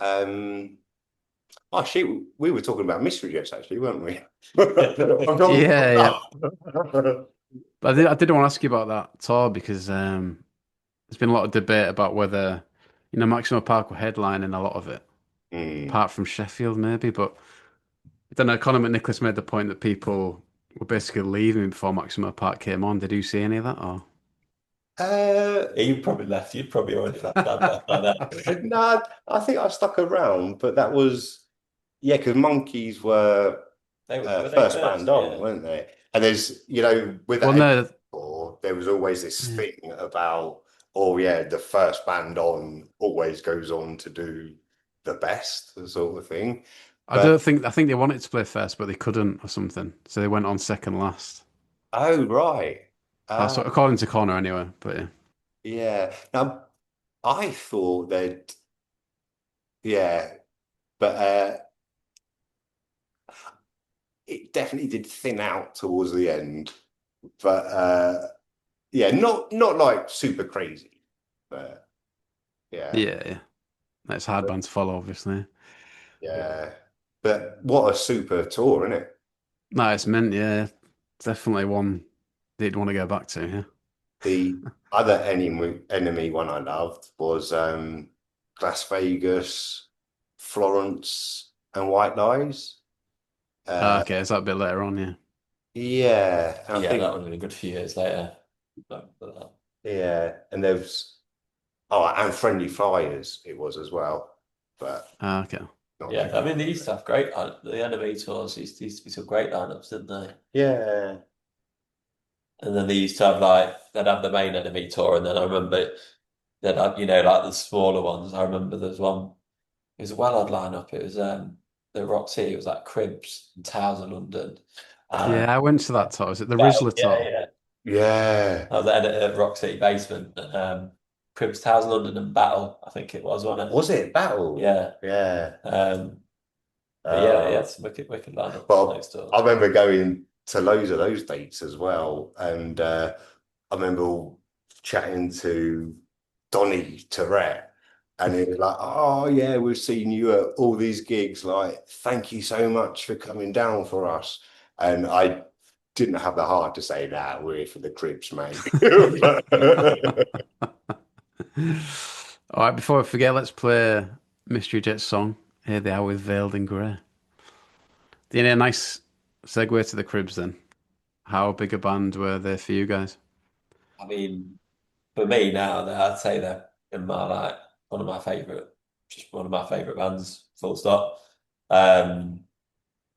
oh shit, we were talking about mystery jets actually, weren't we? I'm talking Yeah, yeah. about But I did want to ask you about that tour because there's been a lot of debate about whether, Maximo Park were headlining a lot of it, Mm. apart from Sheffield maybe. But I don't know, Conor McNicholas made the point that people were basically leaving before Maximo Park came on. Did you see any of that? Or Yeah, you probably left. You'd probably already left that by then. No, I think I stuck around, but that was yeah, because monkeys were Were they first band first? on, Yeah. weren't they? And there's with well, that no, or there was always this yeah. thing about, oh yeah, the first band on always goes on to do the best, sort of thing. But I think they wanted to play first, but they couldn't or something, so they went on second last. oh right, That's what, according to Connor anyway. But yeah, yeah. Now I thought that yeah, but it definitely did thin out towards the end. But yeah, not like super crazy, but yeah, yeah. It's a hard band to follow, obviously. yeah. But what a super tour, isn't it? No, it's meant, yeah, definitely one they'd want to go back to. Yeah. The other enemy one I loved was Las Vegas, Florence, and White Lies. Uh, Okay, is that a bit later on? Yeah. yeah, and I Yeah, think that would have been a good few years later. yeah, and there's and Friendly Fires it was as well, but Okay. not Yeah, too I mean, they used to have great, the NME tours used to be some great lineups, didn't they? yeah. And then they used to have they'd have the main NME tour, and then I remember they'd have, like the smaller ones. I remember there's one, it was a well-odd lineup. It was the Rock City, it was like Cribs and Towers of London. Yeah, And I went to that tour. Was it the Battle, Rizzler yeah, tour? yeah. Yeah. I was at Rock City Basement. Cribs, Towers of London and Battle, I think it was, wasn't it? Was it Battle? Yeah. Yeah. But yeah, it's wicked lineup Well, next door. I remember going to loads of those dates as well, and I remember chatting to Donny Tourette, and it was like, "Oh yeah, we've seen you at all these gigs. Like, thank you so much for coming down for us." And I didn't have the heart to say that we're here for the Cribs, mate. All right, before I forget, let's play Mystery Jets song. Here they are with Veiled in Grey. A nice segue to the Cribs then. How big a band were they for you guys? I mean, for me now, I'd say they're in my just one of my favorite bands, full stop. And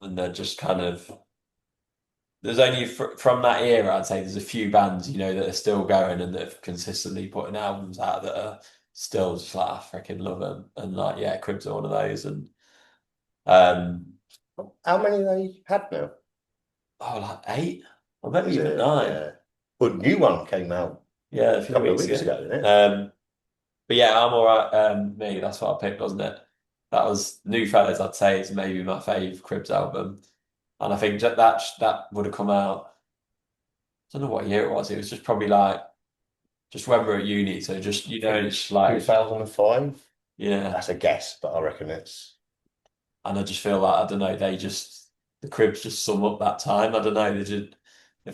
they're just kind of there's only from that era, I'd say there's a few bands, that are still going and that have consistently putting albums out that are still just like I freaking love them. And yeah, Cribs are one of those. And um, How many they had now? like 8 or maybe Is even it? 9. Yeah. Well, new one came out Yeah, a a few couple of weeks weeks ago. ago, didn't it? But yeah, I'm all right. Me, that's what I picked, wasn't it? That was New Fellas, I'd say, is maybe my fave Cribs album. And I think that would have come out, I don't know what year it was. It was just probably just when we were at uni. So just, it's like, 2005? yeah. That's a guess, but I reckon it's. And I just feel like, I don't know, the Cribs just sum up that time. I don't know,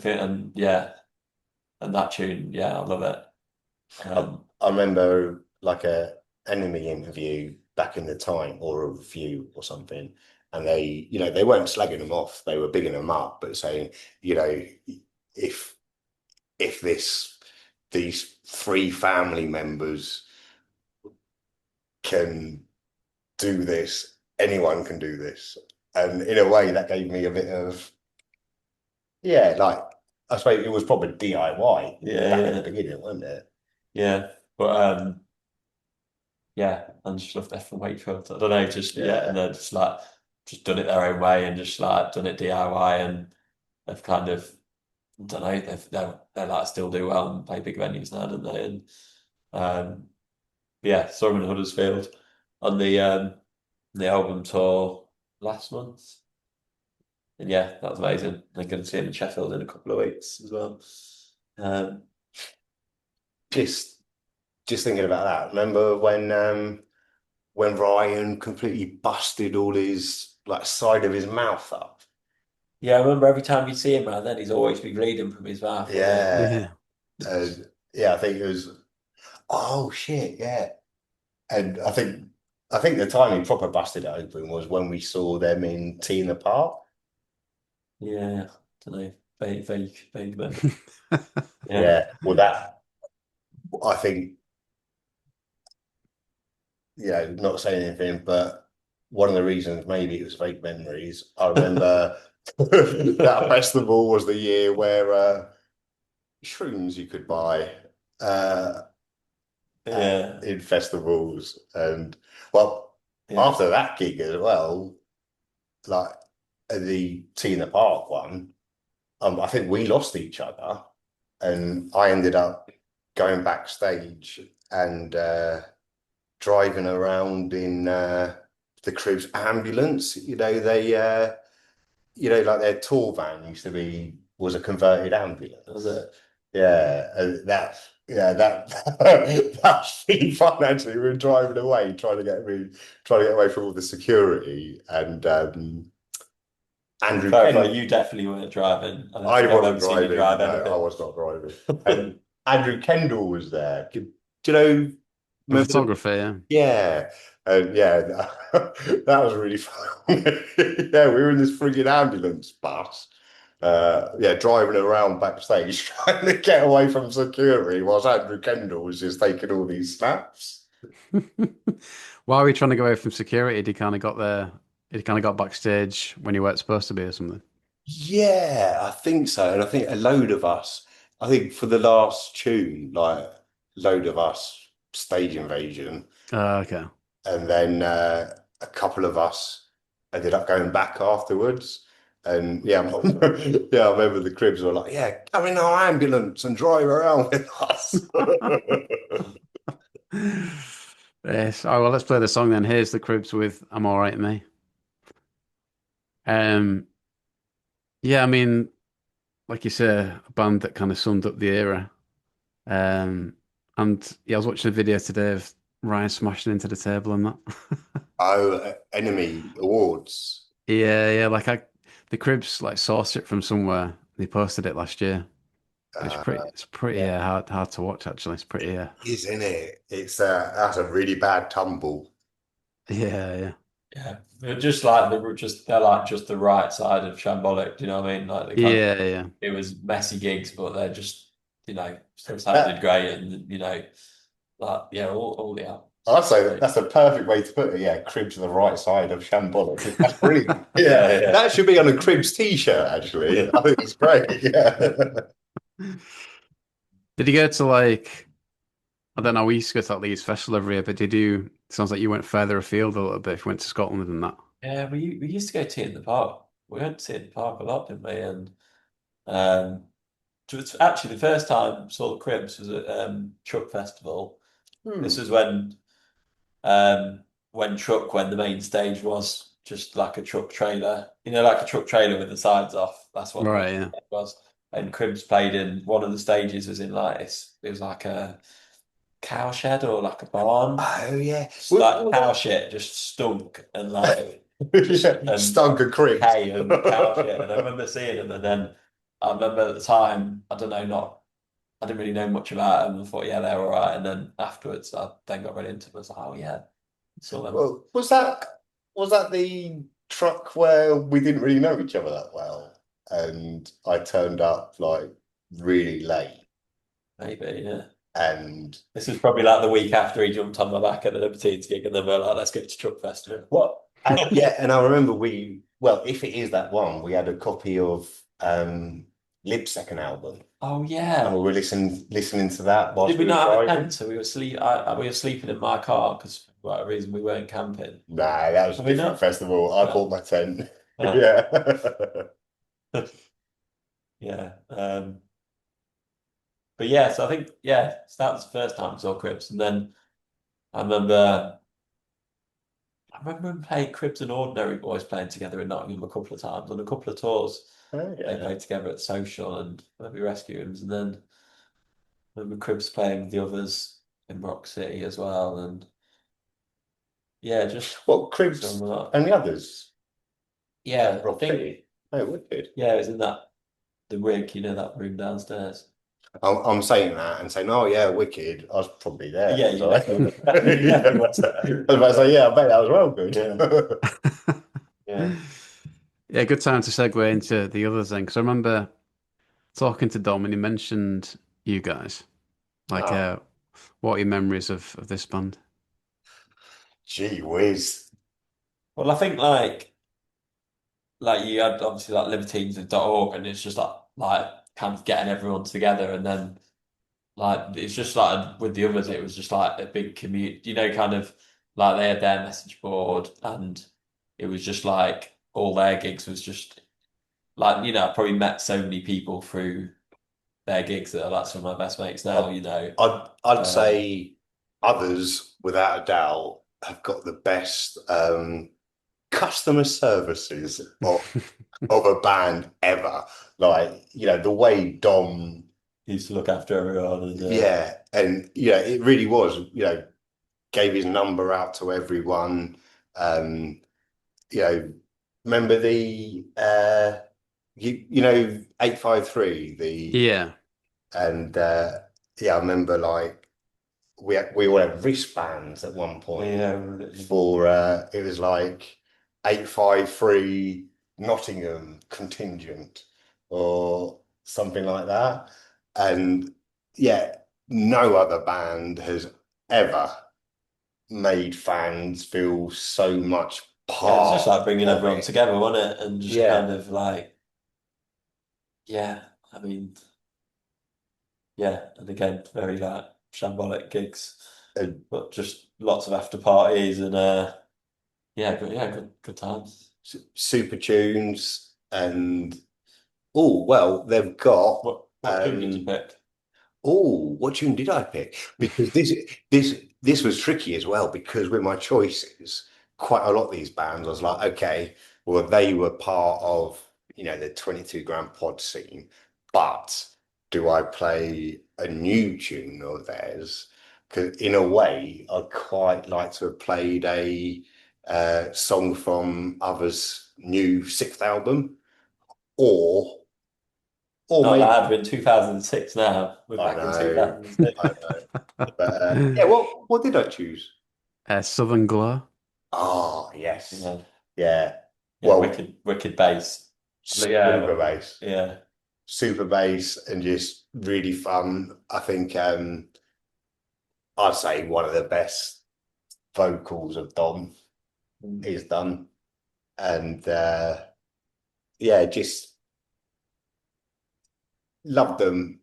and yeah, and that tune, yeah, I love it. I remember like a NME interview back in the time or a review or something, and they weren't slagging them off, they were bigging them up, but saying, you know, if these three family members can do this, anyone can do this. And in a way that gave me a bit of, yeah, like I suppose it was probably DIY back at the beginning, wasn't it? Yeah. But yeah, and just love F from Wakefield. I don't know, and they're just done it their own way and just done it DIY, and they've kind of, I don't know, they're still do well and play big venues now, don't they? And yeah, saw them in Huddersfield on the album tour last month. And yeah, that was amazing. I'm going to see him in Sheffield in a couple of weeks as well. Just thinking about that. Remember when Ryan completely busted all his side of his mouth up? Yeah, I remember every time you see him around then, he's always been bleeding from his mouth. Yeah. I think it was, oh shit, yeah. And I think the time he proper busted it open was when we saw them in T in the Park. Yeah, I don't know. Vague, but Yeah. Well, that, I think, not saying anything, but one of the reasons maybe it was fake memories. I remember that festival was the year where shrooms you could buy in festivals, and after that gig as well, like the T in the Park one, I think we lost each other, and I ended up going backstage and driving around in the Cribs ambulance. Like their tour van was a converted ambulance. was it? Yeah, and that's that's really fun actually. We were driving away, trying to get away from all the security, and Andrew Kendall. You definitely weren't driving. I wasn't driving. Drive No, I was not driving. And Andrew Kendall was there. Do you know? The photographer, Yeah. And yeah, that was really fun. Yeah, we were in this frigging ambulance bus. Driving around backstage trying to get away from security whilst Andrew Kendall was just taking all these snaps. While were you trying to go away from security? He kind of got backstage when you weren't supposed to be or something. Yeah, I think so. And I think a load of us I think for the last tune, like load of us stage invasion, Okay. and then a couple of us ended up going back afterwards. And yeah, yeah, I remember the Cribs were like, "Yeah, come in our ambulance and drive around with us." Yes. Oh, well, let's play the song then. Here's the Cribs with "I'm All Right, Me." Um, yeah, I mean, like you say, a band that kind of summed up the era. Um, and yeah, I was watching a video today of Ryan smashing into the table and that. Oh, NME Awards. Yeah, like the Cribs like sourced it from somewhere. They posted it last year. Uh, It's pretty yeah, hard to watch actually. It's pretty isn't it? It's that's a really bad tumble. yeah. Yeah, they're just like they're like just the right side of shambolic. Do you know what I mean? Like they kind of Yeah. it was messy gigs, but they're just still sounded That great, and like yeah, all the albums. I'd say that's a perfect way to put it. Yeah, Cribs are the right side of shambolic. That's brilliant. Yeah, Yeah, yeah. that should be on a Cribs t-shirt, actually. I think it's great. Yeah. Did you go to like I don't know, we used to go to like Leeds Festival every year, but did you sounds like you went further afield a little bit if you went to Scotland and that. Yeah, we used to go to it in the park. We went to it in the park a lot, didn't we? And um, actually the first time I saw the Cribs was at Truck Festival. This Hmm. was when the main stage was just like a truck trailer, like a truck trailer with the sides off. That's what the main Right, yeah. stage was. And Cribs played in one of the stages was in like it was like a cow shed or like a barn. Oh, yeah. Just like cow shit just stunk and like just Yeah, stunk of Cribs. hay and cow shit. And I remember seeing them, and then I remember at the time, I don't know, I didn't really know much about them. I thought, yeah, they're all right. And then afterwards, I then got really into them. I was like, oh yeah, saw them. Well, was that the truck where we didn't really know each other that well, and I turned up like really late, Maybe, yeah. and This was probably like the week after he jumped on my back at the Libertines gig, and then we're like, let's go to Truck Festival. what? And, yeah, and I remember well, if it is that one, we had a copy of Lib's second album, Oh and yeah. we were listening to that whilst Did we we were not have a driving. tent? So we were sleeping in my car because for whatever reason we weren't camping. Nah, that was a Have we different not? festival. I No. bought my tent. Oh, Yeah. yeah. But yeah, so I think so that was the first time I saw Cribs, and then I remember I remember them playing Cribs and Ordinary Boys playing together in Nottingham a couple of times on a couple of tours. Oh, They yeah. played together at Social and maybe Rescuers, and then I remember Cribs playing with the others in Rock City as well, and yeah, just What, so Cribs and the others? yeah, I Rock think City. Oh, wicked. yeah, it was in the rig, that room downstairs. I'm saying that and saying, oh yeah, wicked. I was probably there, Yeah, was you I? definitely, definitely was I there. was about to say, yeah, I bet that was well good. Yeah. Yeah, good time to segue into the others then, because I remember talking to Dom and he mentioned you guys. Like, Oh, what are your memories of this band? gee whiz. Well, I think like you had obviously like Libertines with .org, and it's just like kind of getting everyone together, and then like it's just like with the others, it was just like a big commute, kind of like they had their message board, and it was just like all their gigs was just like I probably met so many people through their gigs that are like some of my best mates now, I'd, I'd Um, say others, without a doubt, have got the best customer services of a band ever. Like, the way Dom, he used to look after everyone, and yeah, and it really was, gave his number out to everyone. Um, you know, remember the 853, Yeah. and yeah, I remember like we all had wristbands at one point for it was like 853 Nottingham contingent or something like that. And yeah, no other band has ever made fans feel so much yeah, it's just part like bringing of everyone it. together, wasn't it? And just Yeah. kind of like, yeah, I mean, Yeah, and again, very like shambolic gigs, And but just lots of after parties and good times. super tunes and oh well, they've got What tune did you pick? oh, what tune did I pick? Because this was tricky as well because with my choices, quite a lot of these bands, I was like, okay, well, they were part of, the 22 Grand Pod scene, but do I play a new tune of theirs? Because in a way, I'd quite like to have played a song from others' new sixth album, or Not maybe allowed. We're in 2006 now. We're I back in know, 2006. I know. But yeah, what did I choose? Southern Glow. Oh, yes. Yeah, Yeah. yeah, Well, wicked bass. But super bass. yeah, Super bass and just really fun. I think I'd say one of the best vocals of Dom is done. And yeah, just love them.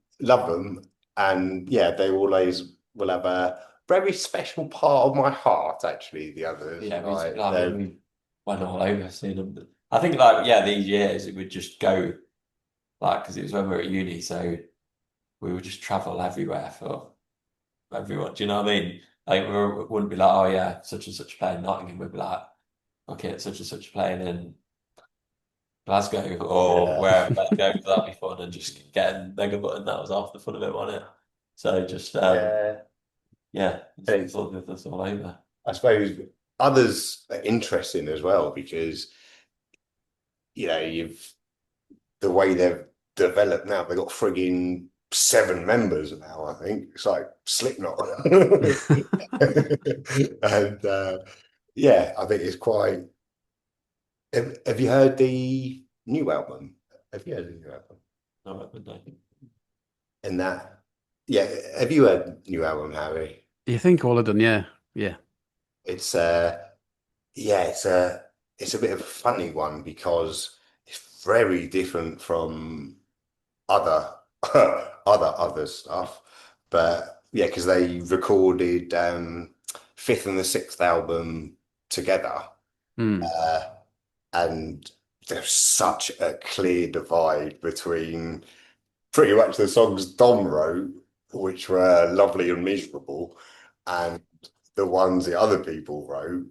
And yeah, they always will have a very special part of my heart, actually, the others. yeah. Like I mean, they're we went all over seeing them. I think like these years it would just go like because it was when we were at uni, so we would just travel everywhere for everyone. Do you know what I mean? Like we wouldn't be like, oh yeah, such and such playing Nottingham. We'd be like, okay, it's such and such playing in Glasgow or yeah. wherever. Let's go. That'd be fun, and just getting mega button. That was half the fun of it, wasn't it? So just Yeah. yeah, And it's all with us all over. I suppose others are interesting as well because you've the way they've developed now. They've got frigging 7 members now. I think it's like Slipknot, and yeah, I think it's quite. Have you heard the new album? Have you heard the new album? No, but no. And that, yeah, have you heard the new album, Harry? You think all of them, yeah. Yeah. It's yeah, it's a bit of a funny one because it's very different from other other stuff. But yeah, because they recorded fifth and the sixth album together, Mm. uh, and there's such a clear divide between pretty much the songs Dom wrote, which were lovely and miserable, and the ones the other people wrote,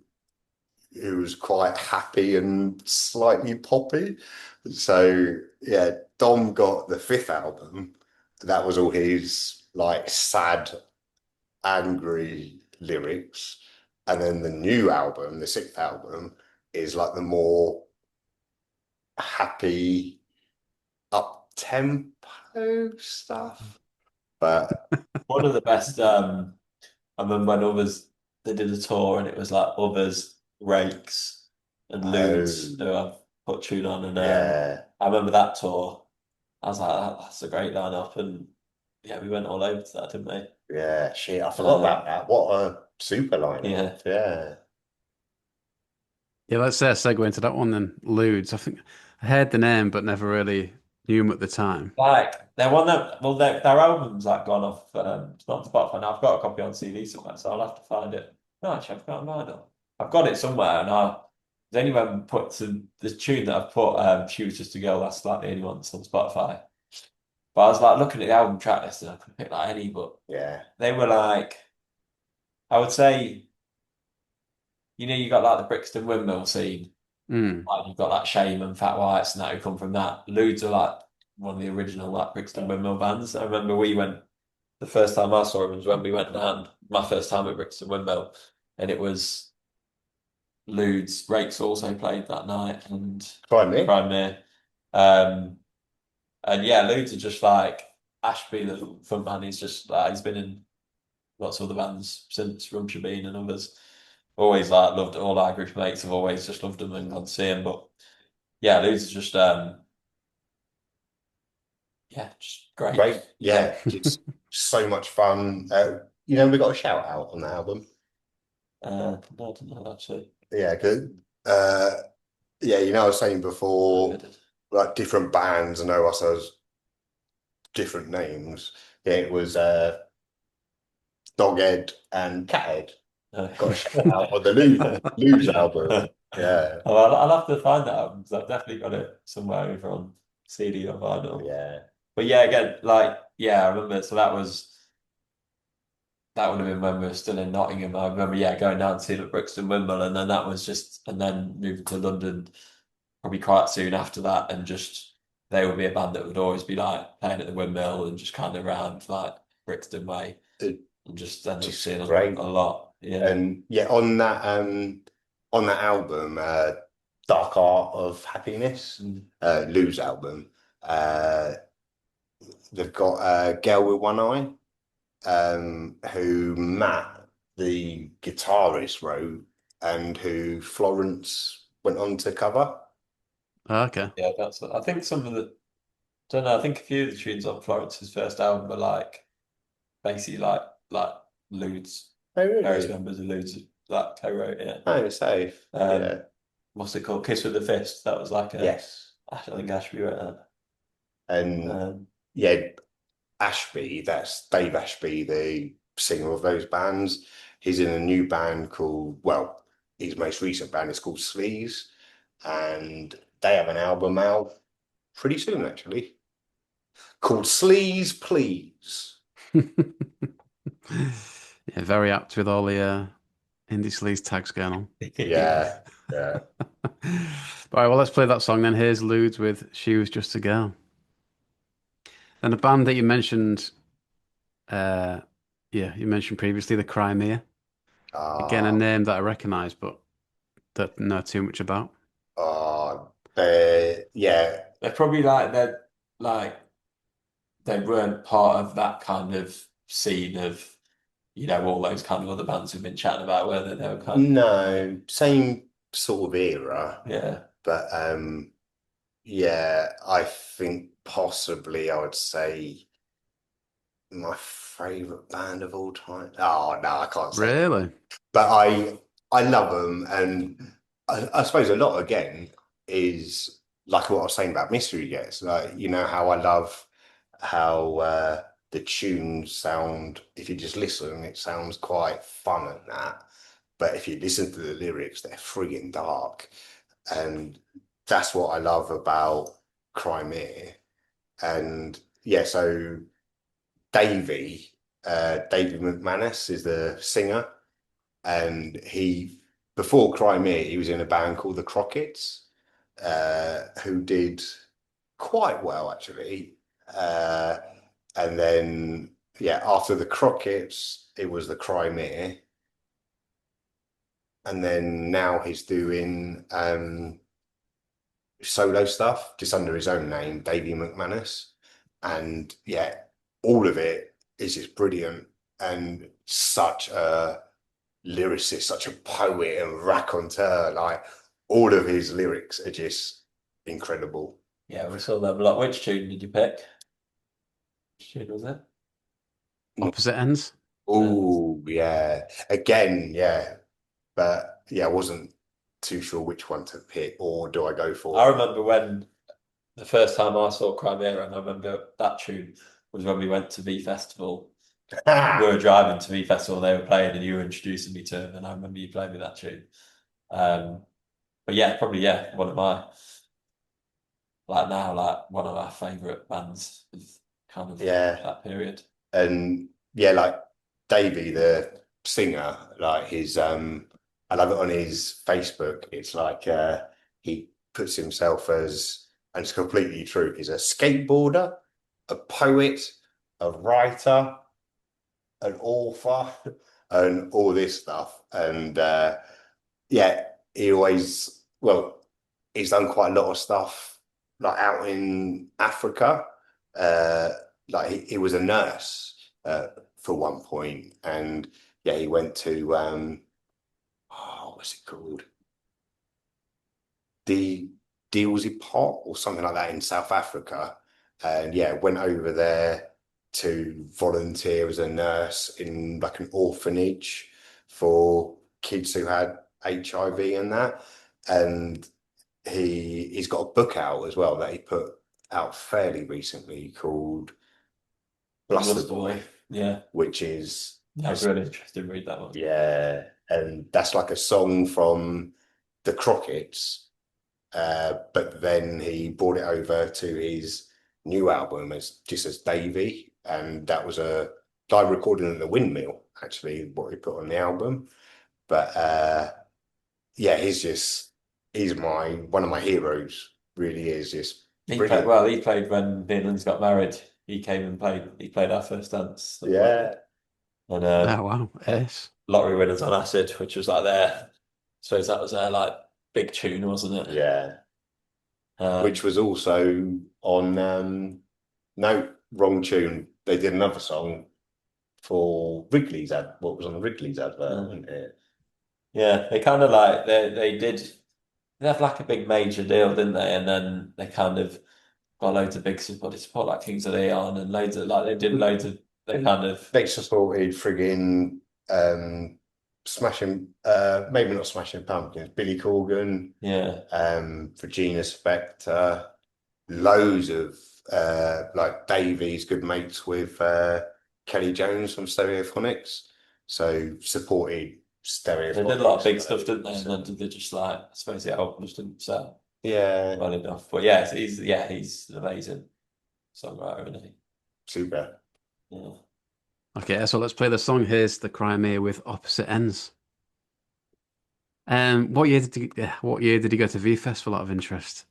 who was quite happy and slightly poppy. So yeah, Dom got the fifth album. That was all his like sad, angry lyrics. And then the new album, the sixth album, is like the more happy, up tempo stuff. But One of the best. I remember when others they did a tour and it was like others, Rakes, and Luds oh who I've put tune on, and yeah, I remember that tour. I was like, that's a great lineup, and yeah, we went all over to that, didn't we? yeah, shit, I forgot Uh, about that. What a super lineup. yeah, Yeah. Yeah, let's say a segue into that one then. Ludes. I think I heard the name, but never really knew him at the time. like they're one that well, their album's like gone off. It's not on Spotify now. I've got a copy on CD somewhere, so I'll have to find it. No, actually, I've got mine on. I've got it somewhere, and I. There's anyone put some the tune that I've put. She was just a girl. That's like the only one that's on Spotify. But I was like looking at the album track list, and I could pick like any, but Yeah. they were like, I would say, you got like the Brixton windmill scene. Mm. Like you've got like Shame and Fat Whites and that who come from that. Ludes are like one of the original like Brixton windmill bands. I remember we went the first time I saw them was when we went down my first time at Brixton Windmill, and it was Ludes. Rakes also played that night and Crimea. Crimea. Um, and yeah, Ludes are just like Ashby, the front man. He's just like he's been in lots of other bands since Rupture Bean and others. Always like loved all our group mates have always just loved them and gone to see him. But yeah, Ludes is just yeah, just great. Great. Yeah. It's so much fun. We got a shout out on the album. No, I don't know actually. Yeah, good. Yeah, I was saying before, like different bands know us as different names. It was Dog Head and Head. Got a shout out on the Luds album. Yeah. Oh, I'll have to find that album because I've definitely got it somewhere either on CD or vinyl. Yeah. But yeah, again, like yeah, I remember. So that would have been when we were still in Nottingham. I remember, yeah, going down to see the Brixton Wimble, and then that was just, and then moving to London probably quite soon after that, and just they would be a band that would always be like playing at the Windmill and just kind of around like Brixton way, It- and just end up Just seeing great. a lot. Yeah, And yeah, on that album, Dark Art of Happiness, Lou's album, they've got a Girl with One Eye, who Matt, the guitarist, wrote, and who Florence went on to cover. Okay. yeah, that's. I think some of the, don't know. I think a few of the tunes on Florence's first album were like basically like Ludes, Oh, various really? members of Ludes like co-wrote it. Oh, safe. Yeah. What's it called? Kiss with the Fist. That was like a. Yes. I think Ashby wrote that. And yeah, Ashby, that's Dave Ashby, the singer of those bands. He's in a new band called, well, his most recent band is called Sleaze, and they have an album out pretty soon, actually, called Sleaze Please. Yeah, very apt with all the indie sleaze tags going on. Yeah, yeah. All right, well, let's play that song then. Here's Ludes with She Was Just a Girl. And a band that you mentioned, uh, yeah, you mentioned previously, the Crimea. Again, a Uh, name that I recognise, but don't know too much about. yeah, They're probably like they weren't part of that kind of scene of all those kind of other bands we've been chatting about, whether they were kind of no, same sort of era, yeah. but yeah, I think possibly I would say my favorite band of all time. Oh no, I can't say. Really? But I love them, and I suppose a lot again is like what I was saying about Mystery Gets. Like you know how I love how the tunes sound. If you just listen, it sounds quite fun and that. But if you listen to the lyrics, they're friggin' dark, and that's what I love about Crimea. And yeah, so Davey McManus is the singer, and he before Crimea he was in a band called the Crockett's, who did quite well actually. And then yeah, after the Crockett's, it was the Crimea, and then now he's doing solo stuff just under his own name, Davey McManus. And yeah, all of it is just brilliant, and such a lyricist, such a poet and raconteur. Like all of his lyrics are just incredible. Yeah, we saw them a lot. Which tune did you pick? Which tune was it? Opposite ends? Oh yeah, again, yeah, but yeah, I wasn't too sure which one to pick, or do I go I for? remember when the first time I saw Crimea, and I remember that tune was when we went to V Festival. We were driving to V Festival, they were playing, and you were introducing me to them, and I remember you playing me that tune. But yeah, probably yeah, one of my one of our favourite bands of kind of Yeah, that period. and yeah, like Davey, the singer, like his I love it on his Facebook. It's like he puts himself as, and it's completely true, he's a skateboarder, a poet, a writer, an author, and all this stuff. And yeah, he always, well, he's done quite a lot of stuff like out in Africa. Uh, like he was a nurse for one point, and yeah, he went to oh, what's it called? The Dealsy Pot or something like that in South Africa. And yeah, went over there to volunteer as a nurse in like an orphanage for kids who had HIV and that. And he's got a book out as well that he put out fairly recently called Bluster Boy. Yeah. which is I was really interested to read that one. yeah, and that's like a song from the Crockett's, but then he brought it over to his new album as just as Davey, and that was a guy recording at the Windmill, actually, what he put on the album. But yeah, he's my one of my heroes, really is just brilliant. He played when me and Linz got married. He came and played. He played our first dance. Yeah, And Oh wow, yes. Lottery Winners on Acid, which was like their, I suppose that was their like big tune, wasn't it? yeah. Which was also on no, wrong tune. They did another song for Wrigley's ad. What was on the Wrigley's advert, wasn't it? Yeah, they kind of like they have like a big major deal, didn't they? And then they kind of got loads of big support like Kings of Leon and loads of like they did loads of they kind of They supported friggin' Smashing, maybe not Smashing Pumpkins, Billy Corgan, yeah. Regina Spektor, loads of like Davey's good mates with Kelly Jones from Stereophonics, so supported Stereophonics. They did a lot of big stuff, didn't they? And then they just like I suppose the album just didn't sell well enough. But yeah, he's an amazing songwriter, isn't he? Super. Yeah. Okay, so let's play the song. Here's the Crimea with Opposite Ends. What year did he go to V Festival out of interest?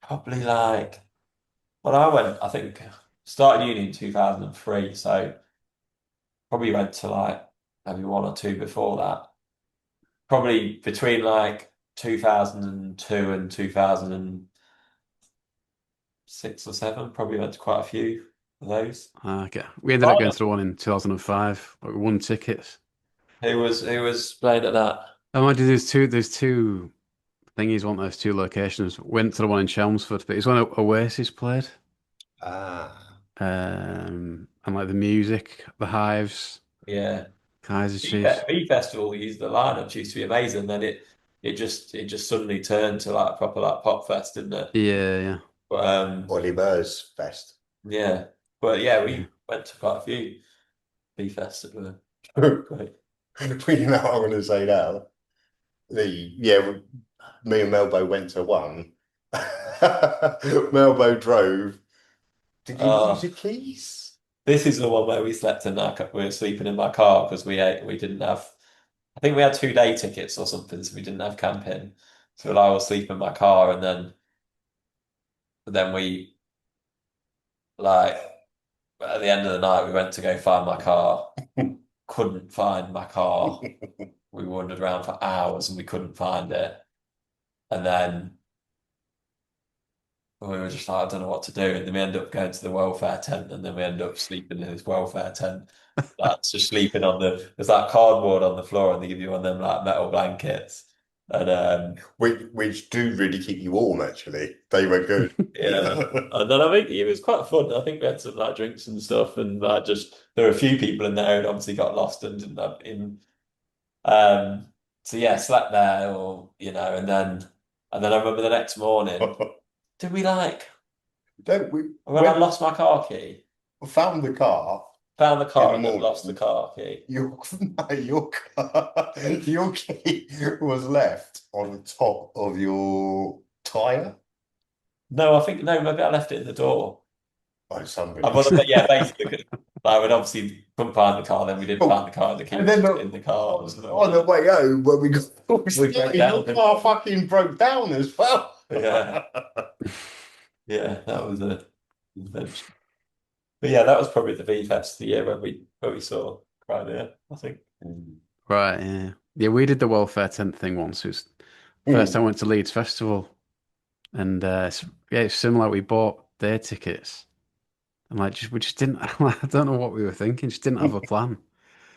Probably like I think started uni in 2003, so probably went to like maybe one or two before that. Probably between like 2002 and 2006 or seven, probably went to quite a few of those. Okay, we ended up going to the one in 2005. Like, we won tickets. Who was playing at that? Oh, mind you, there's two thingies, weren't there? There's two locations. Went to the one in Chelmsford, but it's when Oasis played. And like the music, the Hives, Yeah. Kaiser Chiefs. V Festival used the lineup used to be amazing. Then it just suddenly turned to like a proper like pop fest, didn't it? Yeah, yeah. But Oliver's Fest. yeah. But yeah, we went to quite a few V Festival. Great. Well, you know what I'm going to say now? Me and Melbo went to one. Melbo drove. Did you lose your keys? This is the one where we slept in we were sleeping in my car because we didn't have, I think we had 2 day tickets or something, so we didn't have camping. So I was sleeping in my car, and then we like at the end of the night we went to go find my car, couldn't find my car. We wandered around for hours and we couldn't find it, and then we were just like, I don't know what to do. And then we ended up going to the welfare tent, and then we ended up sleeping in this welfare tent. That's just sleeping there's that cardboard on the floor, and they give you one of them like metal blankets. And which do really keep you warm, actually. They were good. yeah. And then I think it was quite fun. I think we had some like drinks and stuff, and like just there were a few people in there who obviously got lost and didn't have in. So yeah, slept there, or and then I remember the next morning. Did we like Don't we? when I lost my car key? Found the car. Found the car In and the then morning. lost the car key. Your car, your key was left on the top of your tyre. No, maybe I left it in the door. Oh, somebody. Yeah, basically, like we'd obviously couldn't find the car, then we didn't find the car, and the key And then was in the car. on the way home, when we got broke down. your car fucking broke down as well. Yeah. Yeah, that was a adventure. But yeah, that was probably the V Fest the year where we saw Crimea, I think. Right, yeah. Yeah, we did the welfare tent thing once. It was first time I went to Leeds Festival. And it's similar. We bought their tickets. And we just didn't I don't know what we were thinking, just didn't have a plan.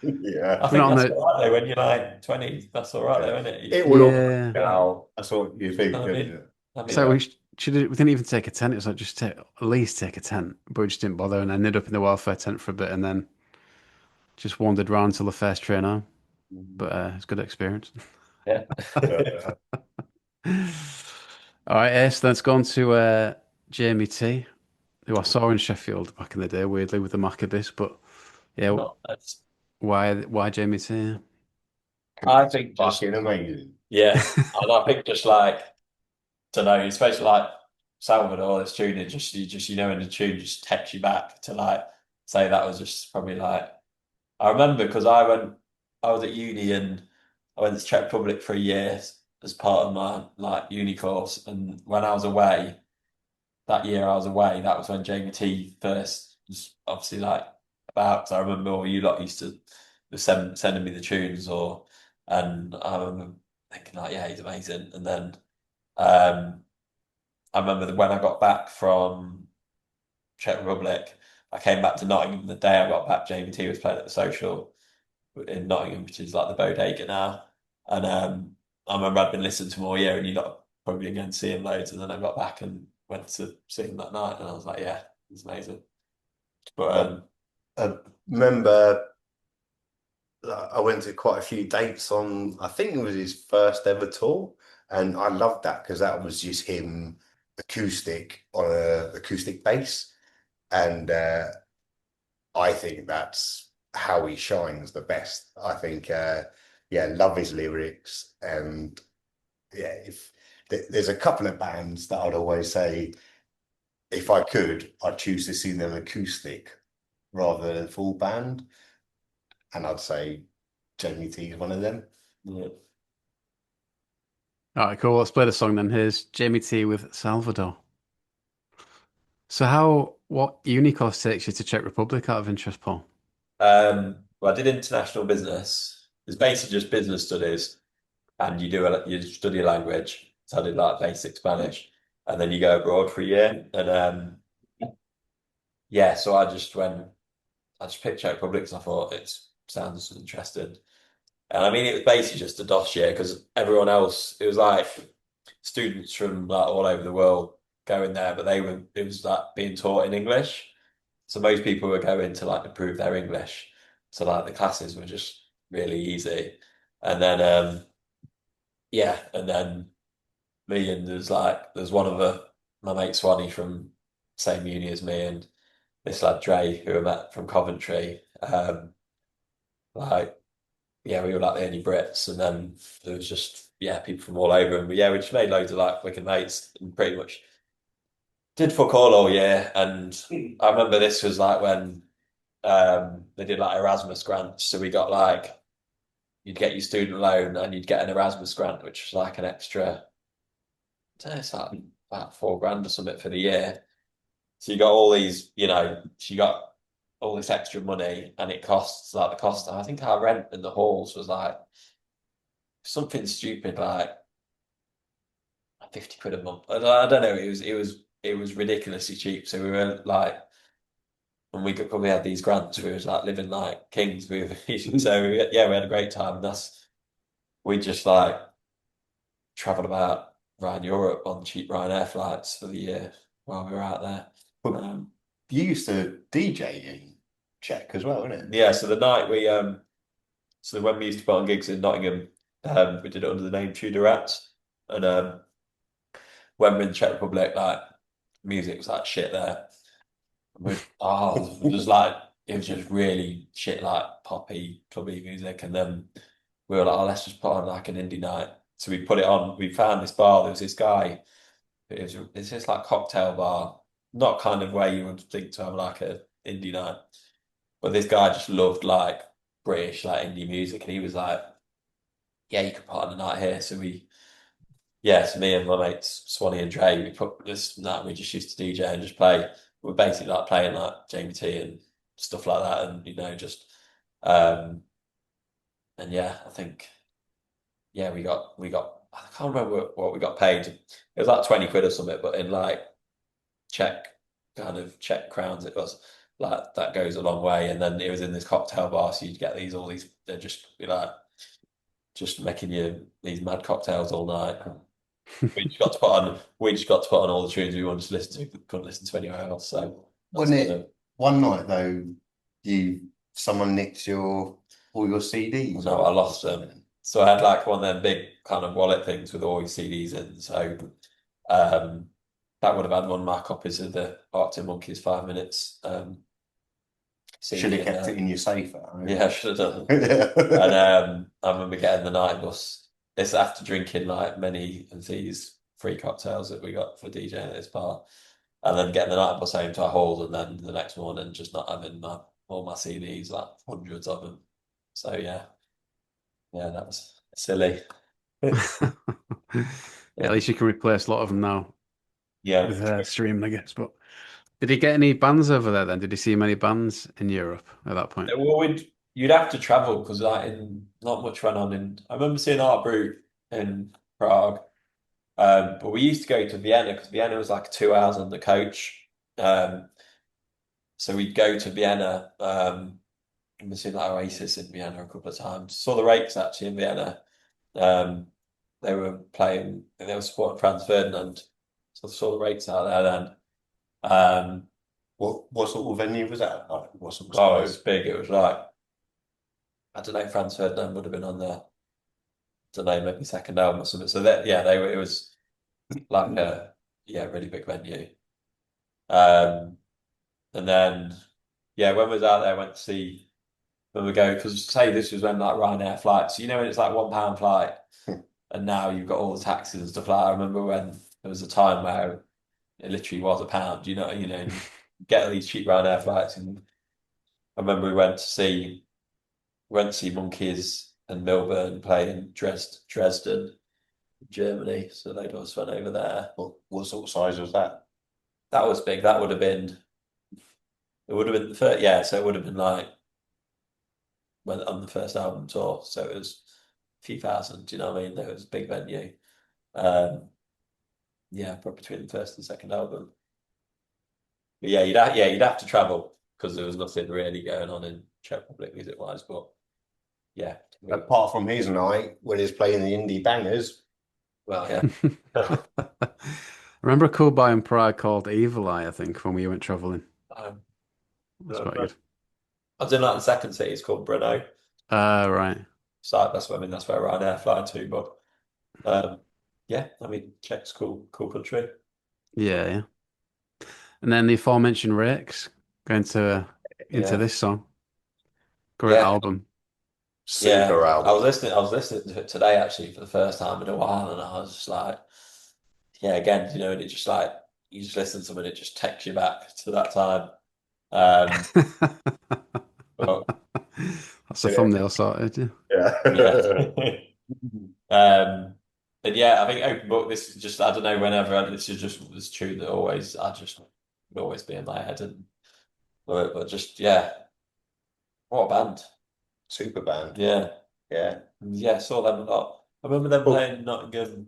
Yeah. I think that's all right though, when you're like 20, that's all right though, isn't it? It will all out. That's what you think, isn't it? So we didn't even take a tent. It was like just at least take a tent, but we just didn't bother and ended up in the welfare tent for a bit and then just wandered around till the first train home. But it's a good experience. Yeah. All right, Ace, let's go on to Jamie T. who I saw in Sheffield back in the day, weirdly with the Maccabees. But yeah, Not, it's, why Jamie T? I think just Fucking amazing. yeah, and I think just like don't know, especially like Salvador, this tune, it just you know, in the tune just takes you back to like say that was just probably like I remember because I was at uni and I went to Czech Republic for a year as part of my like uni course, and when I was away that year I was away, that was when Jamie T first was obviously like about. 'Cause I remember all you lot used to sending me the tunes, and I remember thinking like, yeah, he's amazing, and then. Um, I remember that when I got back from Czech Republic, I came back to Nottingham. The day I got back, Jamie T was playing at the Social in Nottingham, which is like the Bodega now. And I remember I'd been listening to him all year, and you lot probably again see him loads. And then I got back and went to see him that night, and I was like, yeah, it's amazing. But I remember I went to quite a few dates on, I think it was his first ever tour. And I loved that because that was just him acoustic on a acoustic bass. And I think that's how he shines the best. I think, yeah, love his lyrics. And yeah, if there's a couple of bands that I'd always say, if I could, I'd choose to see them acoustic rather than full band. And I'd say Jamie T is one of them. yeah. All right, cool. Let's play the song then. Here's Jamie T with Salvador. So what uni course takes you to Czech Republic out of interest, Paul? Well, I did international business. It's basically just business studies, and you study a language. So I did like basic Spanish, and then you go abroad for a year. And yeah, so I just picked Czech Republic because I thought it sounds interesting. And I mean, it was basically just a DOS year because everyone else, it was like students from like all over the world going there, but it was like being taught in English. So most people were going to like improve their English. So like the classes were just really easy. And then yeah, and then me and there's one of my mate Swanee from same uni as me and this lad Dre who I met from Coventry. Like yeah, we were like the only Brits, and then there was just yeah people from all over, and yeah, we just made loads of like wicked mates, and pretty much did fuck all year. And I remember this was like when they did like Erasmus grants, so we got like you'd get your student loan and you'd get an Erasmus grant, which was like an extra, I don't know, it's like about 4 grand or something for the year. So you got all these, so you got all this extra money, and it costs like the cost. I think our rent in the halls was like something stupid, like 50 quid a month. I don't know. It was ridiculously cheap. So we were like, when we had these grants, we was like living like kings. Yeah, we had a great time. And we just like traveled about around Europe on cheap Ryanair flights for the year while we were out there. But you used to DJ in Czech as well, innit? Yeah, so the night so when we used to put on gigs in Nottingham, we did it under the name Tudor Rats. And when we were in the Czech Republic, like music was like shit there. It was like it was just really shit, like poppy, clubby music. And then we were like, oh, let's just put on like an indie night. So we put it on. We found this bar. There was this guy. It's just like cocktail bar, not kind of where you would think to have like a indie night. But this guy just loved like British like indie music, and he was like, yeah, you can put on a night here. So me and my mates Swanee and Dre, we put this night. We just used to DJ and just play. We're basically like playing like Jamie T and stuff like that, and just um and yeah, I think yeah we got I can't remember what we got paid. It was like 20 quid or something, but in like Czech Czech crowns, it was like that goes a long way. And then it was in this cocktail bar, so you'd get all these. They'd just be like just making you these mad cocktails all night. We just got to put on all the tunes we wanted to listen to. We couldn't listen to anywhere else. So Wasn't it one night though, someone nicked all your CDs? No, I lost them. So I had like one of them big kind of wallet things with all your CDs in. So that would have had one of my copies of the Arctic Monkeys 5 minutes. Should have kept it in your safe. Yeah, I should have done. Yeah. And I remember getting the night bus. It's after drinking like many of these free cocktails that we got for DJing at this bar, and then getting the night bus home to our hall, and then the next morning just not having all my CDs, like hundreds of them. So yeah, that was silly. Yeah, at least you can replace a lot of them now Yeah. with streaming, I guess. But did he get any bands over there then? Did he see many bands in Europe at that point? Well, you'd have to travel because like not much went on in. I remember seeing Art Brut in Prague, but we used to go to Vienna because Vienna was like 2 hours on the coach. So we'd go to Vienna. And we've seen like Oasis in Vienna a couple of times. Saw the Rakes actually in Vienna. They were playing. They were supporting Franz Ferdinand. So I saw the Rakes out there then. What sort of venue was that? Like, what sort of Oh, it size? was big. It was like, I don't know, Franz Ferdinand would have been on the, I don't know, maybe second album or something. So that, yeah, it was like a, really big venue. And then, yeah, when we was out there, I went to see, when we go, because say this was when like Ryanair flights, when it's like £1 flight, and now you've got all the taxes and stuff like that. I remember when there was a time where it literally was £1, you get all these cheap Ryanair flights. And I remember we went to see Monkeys and Melbourne play in Dresden, Germany. So they'd all went over there. What sort of size was that? That was big. It would have been the first, yeah. So it would have been like on the first album tour. So it was a few thousand. Do you know what I mean? It was a big venue. Probably between the first and second album. But yeah, you'd have to travel because there was nothing really going on in Czech Republic music wise. But yeah, Apart from his night when he's playing the indie bangers. well, yeah. I remember a cool bar in Prague called Evil Eye, I think, when we went traveling. That's quite good. I was in like the second city. It's called Brno. Right. So that's where Ryanair fly to. But Czech's cool country. Yeah. And then the aforementioned Rakes going into this song. Great album. Super album. I was listening to it today actually for the first time in a while, and I was just like, again, and it just like you just listen to something, it just takes you back to that time. But, that's a thumbnail sorted. Yeah. And yeah, I think Open Book. This is just, I don't know. Whenever this is just this tune that I just would always be in my head, but just what a band. Super band. Yeah. Saw them a lot. I remember them playing in Nottingham.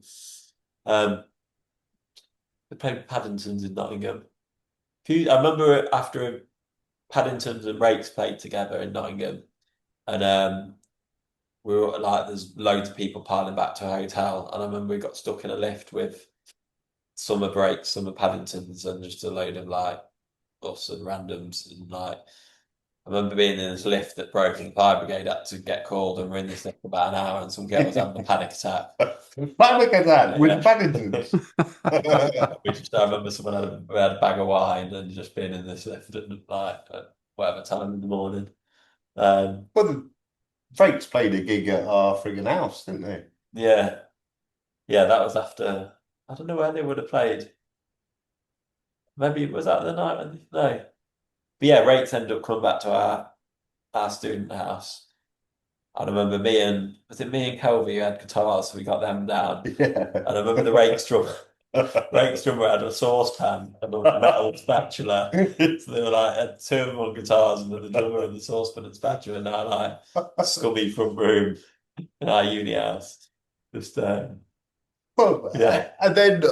They played Paddington's in Nottingham. I remember after Paddington's and Rakes played together in Nottingham, and we were like, there's loads of people piling back to a hotel, and I remember we got stuck in a lift with some of Rakes, some of Paddington's, and just a load of like us and randoms, and like I remember being in this lift that broke and the fire brigade had to get called, and we're in this lift for about an hour, and some girl was having a panic attack. Panic attack with Paddington's. I remember someone had a bag of wine and just being in this lift at like whatever time in the morning. Well, the Rakes played a gig at our friggin' house, didn't they? Yeah, that was after. I don't know where they would have played. Maybe was that the night when no. But yeah, Rakes ended up coming back to our student house. I remember was it me and Kelvy who had guitars, so we got them down. Yeah. And I remember the Rakes drummer had a saucepan and a metal spatula. So they were like, had two of them on guitars, and then the drummer and the saucepan and spatula, and now like scummy front room in our uni house. Just and then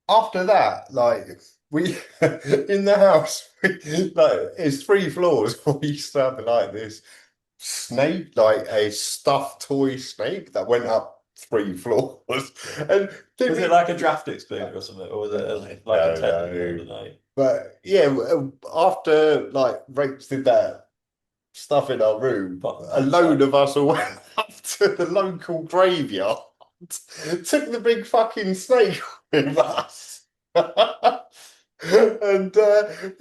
after that, like we in the house, it's 3 floors. We used to have like this snake, like a stuffed toy snake that went up 3 floors. And was it like a draft experience or something, or was it like a tent? No. But yeah, after like Rakes did that stuff in our room, a load of us all went up to the local graveyard, took the big fucking snake with us. And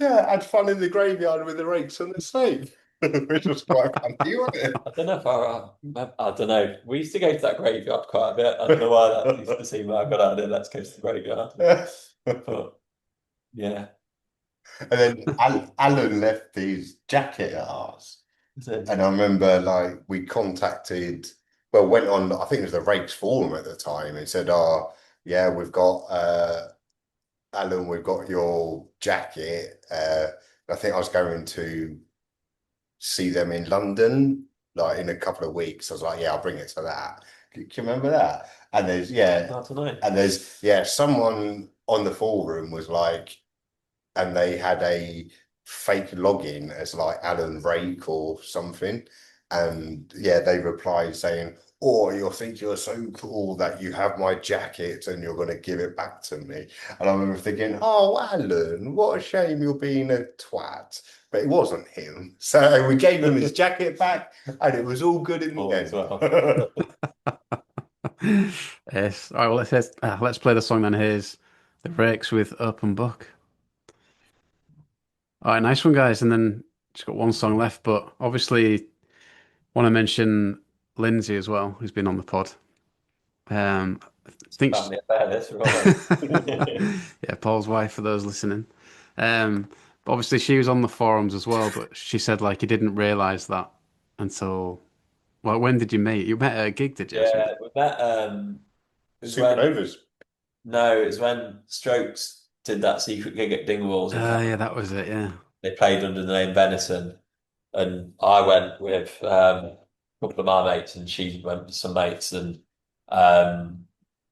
yeah, had fun in the graveyard with the rakes and the snake, which was quite funny, wasn't it? I don't know if I don't know. We used to go to that graveyard quite a bit. I don't know why that used to seem like I got out of let's go to the graveyard. But yeah. And then Alan left his jacket at ours. So, And I remember like we contacted, well, went on, I think it was the Rakes forum at the time and said, oh, yeah, we've got Alan, we've got your jacket. I think I was going to see them in London, like in a couple of weeks. I was like, yeah, I'll bring it to that. Do you remember that? And there's, I don't know. and there's, yeah, someone on the forum was like, and they had a fake login as like Alan Rake or something. And yeah, they replied saying, oh, you think you're so cool that you have my jacket and you're going to give it back to me. And I remember thinking, oh, Alan, what a shame you're being a twat. But it wasn't him. So we gave him his jacket back and it was all good in the As end. well. Yes. All right, well, let's play the song then. Here's the Rakes with Open Book. All right, nice one, guys. And then just got one song left, but obviously want to mention Lindsay as well, who's been on the pod. I think Family affair, this, right? yeah, Paul's wife for those listening. But obviously she was on the forums as well, but she said like you didn't realise that until well, when did you meet? You met at a gig, did you? Or something? Yeah, we met it was when Supernovas. no, it was when Strokes did that secret gig at Dingwalls in town. Yeah, that was it. Yeah. They played under the name Venison, and I went with a couple of my mates, and she went with some mates, and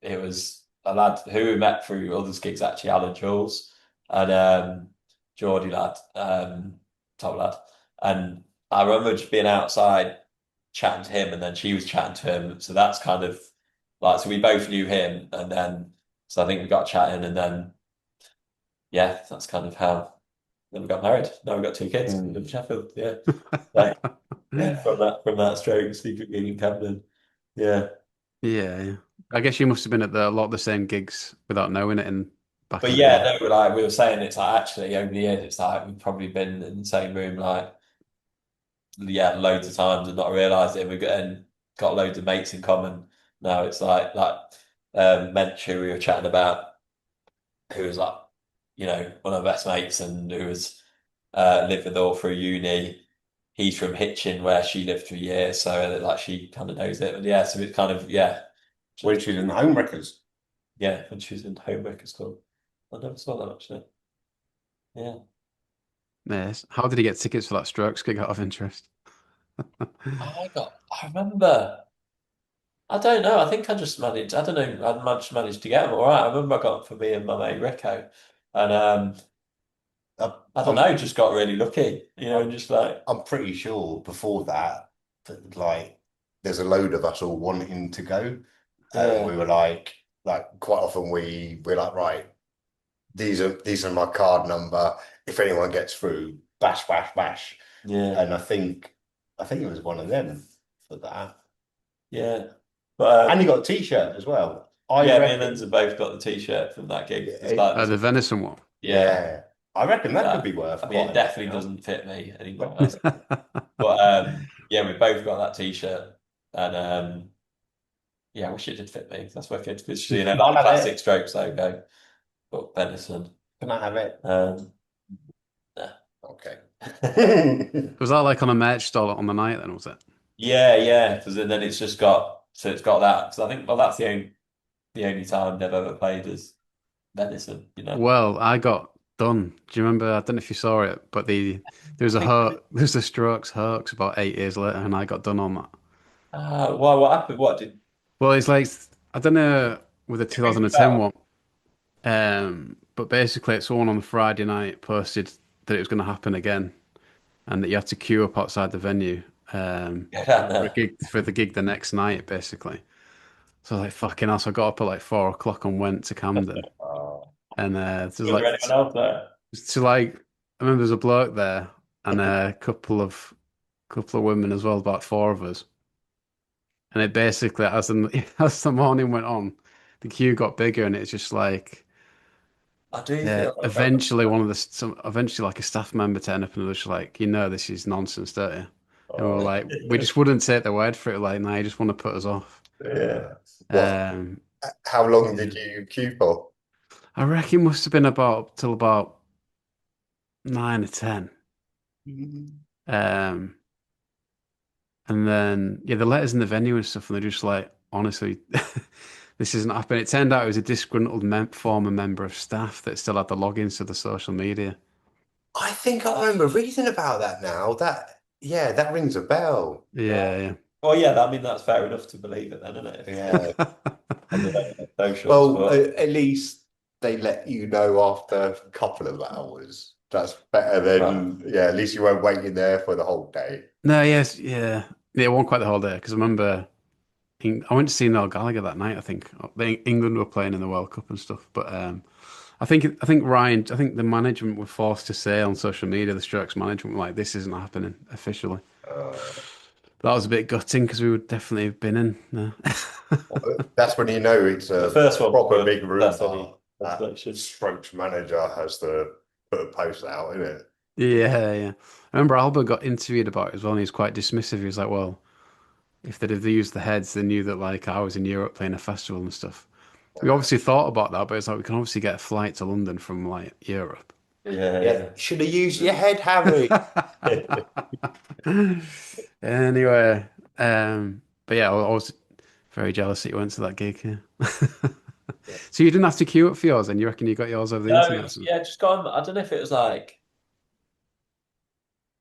it was a lad who we met through others gigs actually, Alan Jules and Geordie lad, top lad, and I remember just being outside chatting to him, and then she was chatting to him, so that's kind of like so we both knew him, and then so I think we got chatting, and then yeah, that's kind of how. Then we got married. Now we've got two kids. We live in Sheffield. Yeah. Like, yeah, from that stroke, secret gig in Camden. Yeah. Yeah, yeah. I guess you must have been at a lot of the same gigs without knowing it in back But in the yeah, day. no, like we were saying, it's like actually over the years, it's like we've probably been in the same room like yeah, loads of times and not realised it. We've got loads of mates in common. Now it's like Mench who we were chatting about, who was like, one of our best mates and who was lived with all through uni. He's from Hitchin where she lived for a year, so like she kind of knows it. But yeah, so it's kind of When she was in the Home Wreckers. yeah, when she was in Homewreckers Club. I never saw that actually. Yeah. Yes. How did he get tickets for that Strokes gig out of interest? I remember. I don't know. I think I just managed. I don't know. I just managed to get them all right. I remember I got them for me and my mate Rico, and I don't know. Just got really lucky, and just like I'm pretty sure before that like there's a load of us all wanting to go. And we were like quite often we're like, right, these are my card number. If anyone gets through, bash, bash, bash. yeah, And I think it was one of them for that. yeah. But And you got a t-shirt as well. yeah, me and reckon, Linz have both got the T-shirt from that gig. It's Yeah, like The venison one. yeah. I reckon that could be worth I mean, it quite definitely a lot, doesn't fit me anymore. But yeah, we both got that T-shirt, and yeah, I wish it did fit me. That's wicked. It's like I'll have classic it. Strokes logo, but venison. Can I have it? Nah. Okay. Was that like on a merch stall on the night then, was it? Yeah, because then it's got that. Because I think that's the only time they've ever played as venison. Well, I got done. Do you remember? I don't know if you saw it, but there's a Strokes hoax about 8 years later, and I got done on that. Well, what happened? What did? Well, it's like I don't know with the It rings a 2010 bell. one, but basically, someone on the Friday night posted that it was going to happen again, and that you had to queue up outside the venue Go down for a there. gig for the gig the next night, basically. So I was like, fucking hell. So I got up at like 4 o'clock and went to Camden. Oh. And there's Was there like anyone else there? to like I remember there's a bloke there and a couple of women as well, about four of us. And it basically as the morning went on, the queue got bigger and it's just like I do Yeah, feel like eventually eventually like a staff member turned up and was like, this is nonsense, don't you? And we were oh, like, we just wouldn't take the word for it. Like, no, you just want to put us off. yeah. What? Um, How long yeah. did you queue for? I reckon it must have been about 9 or 10. Um, and then they let us in the venue and stuff, and they're just like, honestly, this isn't happening. It turned out it was a disgruntled former member of staff that still had the logins to the social media. I think I remember reading about that now. That rings a bell. Yeah, yeah. Well, yeah, I mean that's fair enough to believe it then, isn't it? Yeah. On the socials, Well, but at least they let you know after a couple of hours. That's better right. than, yeah, at least you weren't waiting there for the whole day. No, yes, yeah. Yeah, it wasn't quite the whole day because I remember I went to see Noel Gallagher that night. I think England were playing in the World Cup and stuff. But I think the management were forced to say on social media, the Strokes management were like, this isn't happening officially. Uh, That was a bit gutting because we would definitely have been in. No. that's when you know it's The a first one proper big that's rumor. any That consolation. Strokes manager has to put a post out, isn't it? Yeah, yeah. I remember Albert got interviewed about it as well, and he was quite dismissive. He was like, "Well, if they'd have used the heads, they knew that like I was in Europe playing a festival and stuff." We obviously thought about that, but it's like we can obviously get a flight to London from like Europe. Yeah, Yeah, yeah. should have used your head, Harry. Anyway, but yeah, I was very jealous that you went to that gig. Yeah. So you didn't have to queue up for yours, and you reckon you got yours over the No, internet? yeah, just gone. I don't know if it was like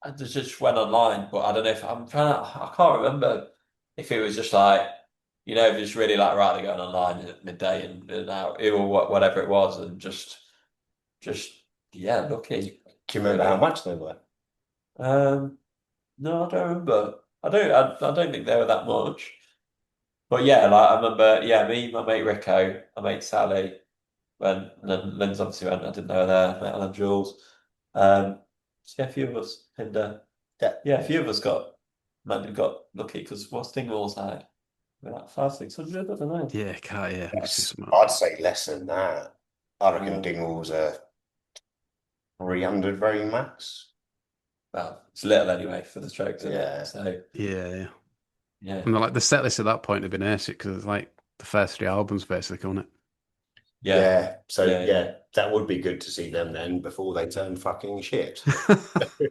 I just went online, but I don't know if I can't remember if it was just like, just really like, right, they're going online at midday and out, or whatever it was, and just, yeah, lucky, Do you remember how really. much they were? Um, no, I don't remember. I don't think they were that much. But yeah, like I remember, yeah, me, my mate Rico, my mate Sally went, and then Lynn's obviously went. I didn't know her there. Met Ellen Jules. So yeah, a few of us, and yeah, a few of us might have got lucky because what's Dingwall's had? Like 500, 600, I don't know. Yeah, can't, yeah, must be something. I'd say less than that. I reckon Yeah. Dingwall's a 300 very max. Well, it's little anyway for the Strokes, isn't Yeah. it? So Yeah, yeah. yeah, And like the set list at that point had been airsick because it's like the first 3 albums basically on it. yeah, Yeah. So yeah, yeah. that would be good to see them then before they turn fucking shit.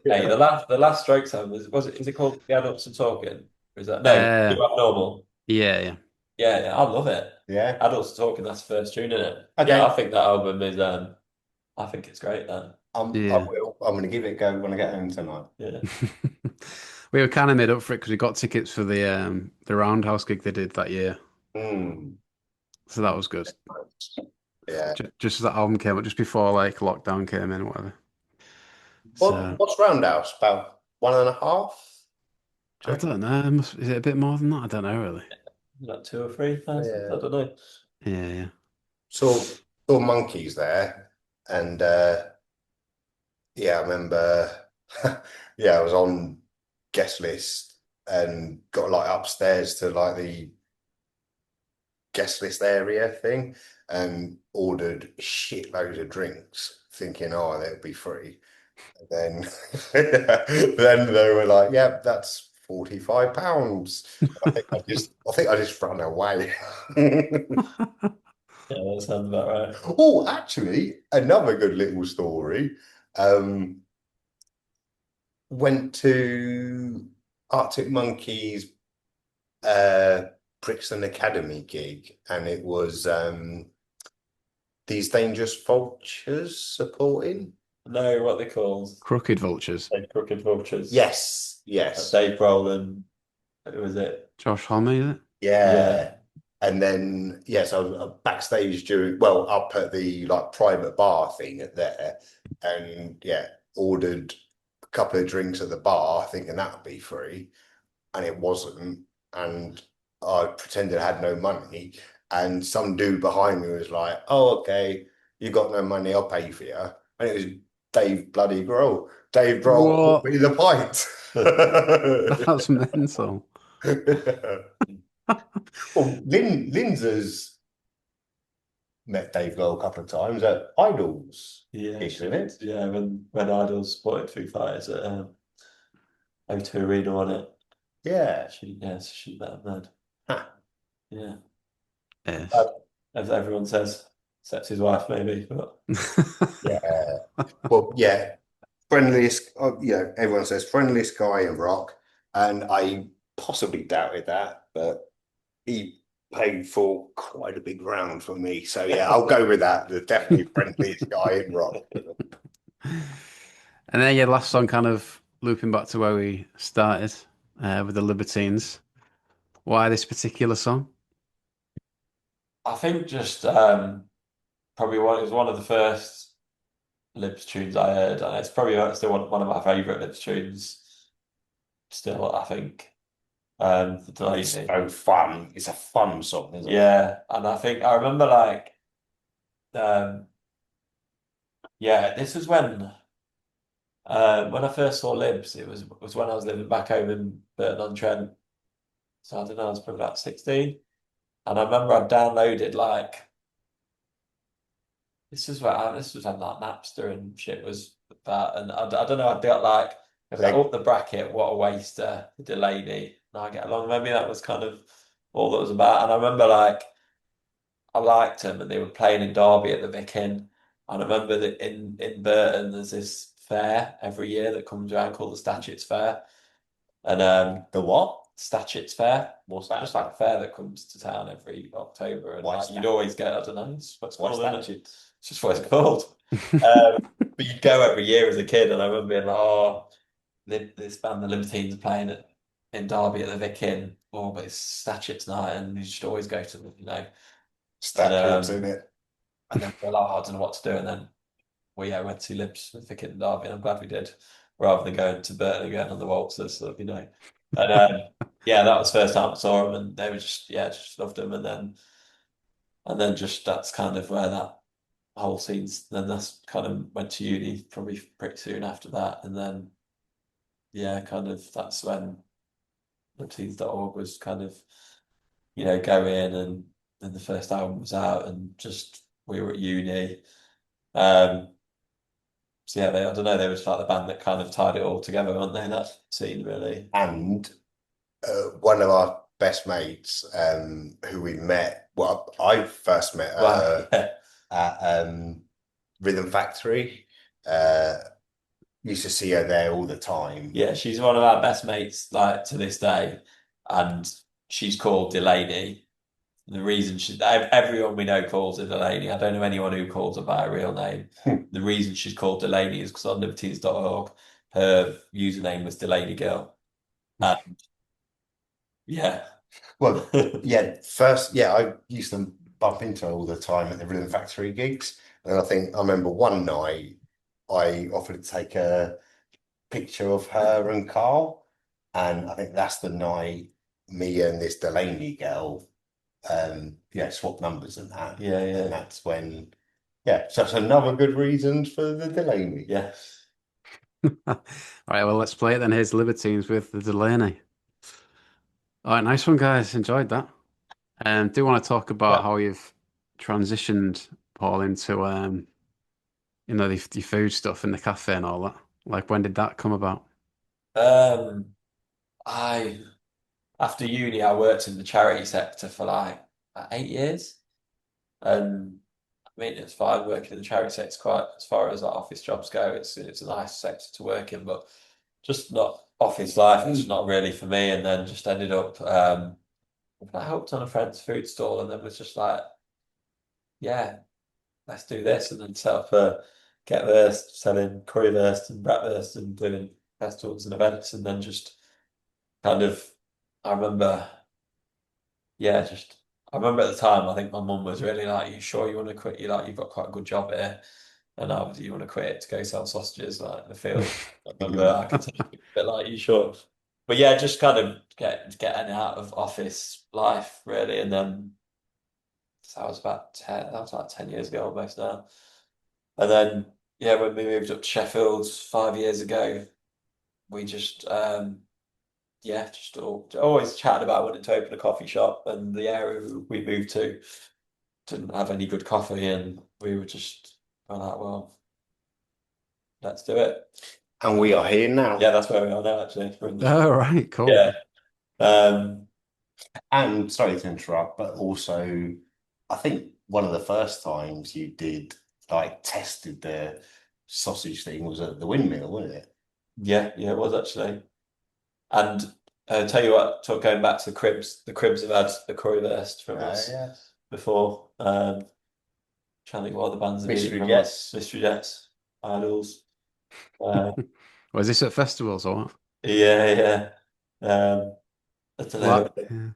Hey, the last Strokes album is it called The Adults Are Talking? Or is that no? Uh, You Abnormal. yeah, yeah. Yeah, yeah, I love it. Yeah. Adults Are Talking. That's the first tune in it. Yeah, Okay. I think that album is. I think it's great. Then. I Yeah. will. I'm going to give it a go when I get home tonight. Yeah. We were kind of made up for it because we got tickets for the Roundhouse gig they did that year, Mm. so that was good. Yeah. Just as that album came out, just before like lockdown came in or whatever. So What's Roundhouse? About 1.5? Do you I reckon? don't know. Is it a bit more than that? I don't know really. Like 2 or 3 thousand. Yeah. I don't know. Yeah, yeah. Saw Monkeys there, and yeah, I remember. Yeah, I was on guest list and got like upstairs to like the guest list area thing, and ordered shitloads of drinks, thinking, oh, they'll be free. And then, then they were like, "Yeah, that's £45." I think I just ran away. Yeah, that sounds about right. Oh, actually, another good little story. Um, Went to Arctic Monkeys Brixton Academy gig, and it was These Dangerous Vultures supporting. No, what they called? Crooked Vultures. Crooked Vultures. Yes, yes. Dave Grohl and who was it? Josh Homme, is it? Yeah. And then, yes, I was backstage up at the like private bar thing at there, and yeah, ordered a couple of drinks at the bar, thinking that would be free, and it wasn't. And I pretended I had no money, and some dude behind me was like, "Oh, okay, you got no money, I'll pay for you." And it was Dave bloody Grohl. Dave Grohl bought What? me the pint. That's mental. Well, Lindsay's met Dave Gold a couple of times at Idols. Yeah, Isn't it? yeah. When Idols supported Foo Fighters at O2 Arena on it, Yeah. she met him then. Huh. Yeah, Yes. as everyone says, except his wife maybe, but Yeah. Well, yeah. Friendliest, everyone says friendliest guy in rock, and I possibly doubted that, but he paid for quite a big round for me. So yeah, I'll go with that. The definitely friendliest guy in rock. And then your last song, kind of looping back to where we started with the Libertines. Why this particular song? I think just probably it was one of the first Libs tunes I heard, and it's probably still one of my favourite Libs tunes. Still, I think. The It's Delaney. so fun. It's a fun song, isn't it? Yeah, and I think I remember like um this was when I first saw Libs, it was when I was living back home in Burton-on-Trent. So I don't know, I was probably about 16. And I remember I downloaded like this was when like Napster and shit was that, and I don't know, I got like it was like up the bracket, what a waster, the Delaney, and I get along. Maybe that was kind of all that was about. And I remember like I liked them, and they were playing in Derby at the Vic Inn. And I remember that in Burton there's this fair every year that comes around called the Statutes Fair. And The what? Statutes Fair. What's that? Just like a fair that comes to town every October, and Why like, is you'd that? always go. I don't know. It's what's Why called, isn't it? statutes? It's just what it's called. But you'd go every year as a kid, and I remember being like, "Oh, this band, the Libertines, are playing in Derby at the Vic Inn. Oh, but it's Statutes night, and you should always go to them, you know." Statutes in it. And then we're like, "Oh, I don't know what to do," and then went to see Libs with Vic Inn and Derby, and I'm glad we did, rather than going to Burton again on the waltzers, so, you know. And that was the first time I saw them, and they were just loved them, and then just that's kind of where that whole scene's. Then that's kind of went to uni probably pretty soon after that, and then kind of that's when Libertines.org was kind of going, and then the first album was out, and just we were at uni. Um, so yeah, I don't know, they were just like the band that kind of tied it all together, weren't they? That scene really. And one of our best mates, who we met, well, I first met Wow, yeah. at Rhythm Factory. Used to see her there all the time. Yeah, she's one of our best mates, like to this day, and she's called Delaney. The reason everyone we know calls her Delaney. I don't know anyone who calls her by her real name. The reason she's called Delaney is because on Libertines.org, her username was Delaney Girl. And yeah. Well, I used to bump into her all the time at the Rhythm Factory gigs. And I remember one night I offered to take a picture of her and Carl. And I think that's the night me and this Delaney girl swap numbers and that. Yeah. And that's when, so that's another good reason for the Delaney. Yeah. All right, well, let's play it then. Here's Libertines with the Delaney. All right, nice one, guys. Enjoyed that. Do want to talk about how you've transitioned, Paul, into the food stuff in the cafe and all that. Like, when did that come about? I After uni, I worked in the charity sector for like 8 years. And I mean, it's fine working in the charity sector, quite as far as like office jobs go. It's a nice sector to work in, but just not office life. It's not really for me. And then just ended up, I helped on a friend's food stall, and then was just like, yeah, let's do this, and then set up a Getwurst, selling currywurst and bratwurst and doing festivals and events, and then just kind of, I remember, just. I remember at the time, I think my mum was really like, "You sure you want to quit? You've got quite a good job here, and obviously you want to quit to go sell sausages like in the field." I remember I could tell a bit like, "You sure?" But yeah, just kind of getting out of office life really, and then so that was about 10. That was like 10 years ago almost now. And then when we moved up to Sheffield 5 years ago, we just just always chatted about wanting to open a coffee shop, and the area we moved to didn't have any good coffee, and we were just like, well, let's do it. And we are here now. Yeah, that's where we are now, actually. We're in the, Oh, right, cool. yeah. Um, And sorry to interrupt, but also, I think one of the first times you did like tested the sausage thing was at the windmill, wasn't it? yeah, it was actually. And tell you what, going back to the Cribs have had the curry burst from us Yes. before. Trying to think what other bands have been Mystery from Jets. us. Mystery Jets, Idols. Uh, Was this at festivals or what? yeah. I don't know. What? Yeah.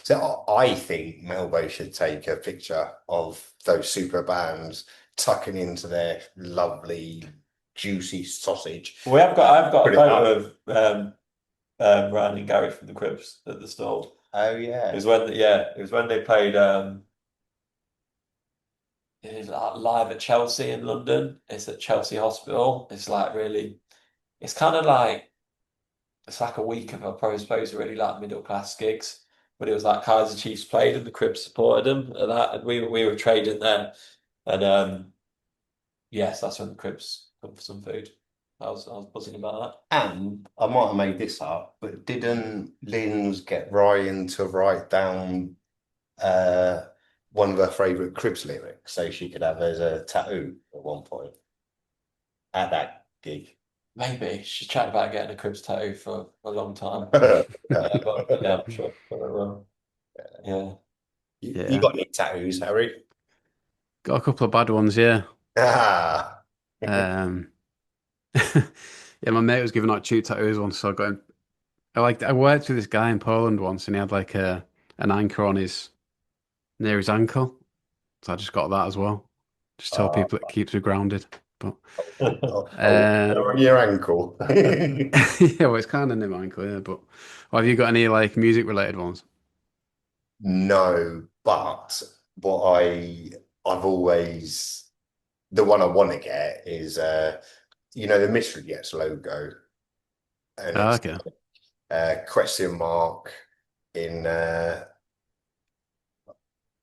So I think Melbo should take a picture of those super bands tucking into their lovely juicy sausage. I've got Put a it up. photo of Ryan and Gary from the Cribs at the stall. Oh It yeah. was when they played it was live at Chelsea in London. It's at Chelsea Hospital. It's like really, it's kind of like it's like a week of, I suppose, really like middle class gigs. But it was like Kaiser Chiefs played and the Cribs supported them at that, and we were trading there. And yes, that's when the Cribs come for some food. I was buzzing about And I might have made this up, but didn't Lynn's get Ryan to write down uh, one of her favourite Cribs lyrics so she could have as a tattoo at one point at that gig? that. Maybe she's chatted about getting a Cribs tattoo for a long time. But yeah, I'm sure. Yeah. You Yeah. got any tattoos, Harry? Got a couple of bad ones, yeah. Ah. Um, yeah, my mate was giving out cheap tattoos once, so I got him. I worked with this guy in Poland once, and he had like an anchor on his near his ankle, so I just got that as well. Just tell Uh, people it keeps me grounded. But oh, on your ankle. yeah, well, it's kind of near my ankle, yeah. But have you got any like music related ones? No, but I've always the one I want to get is the Mystery Jets logo, and Oh, it's okay. question mark in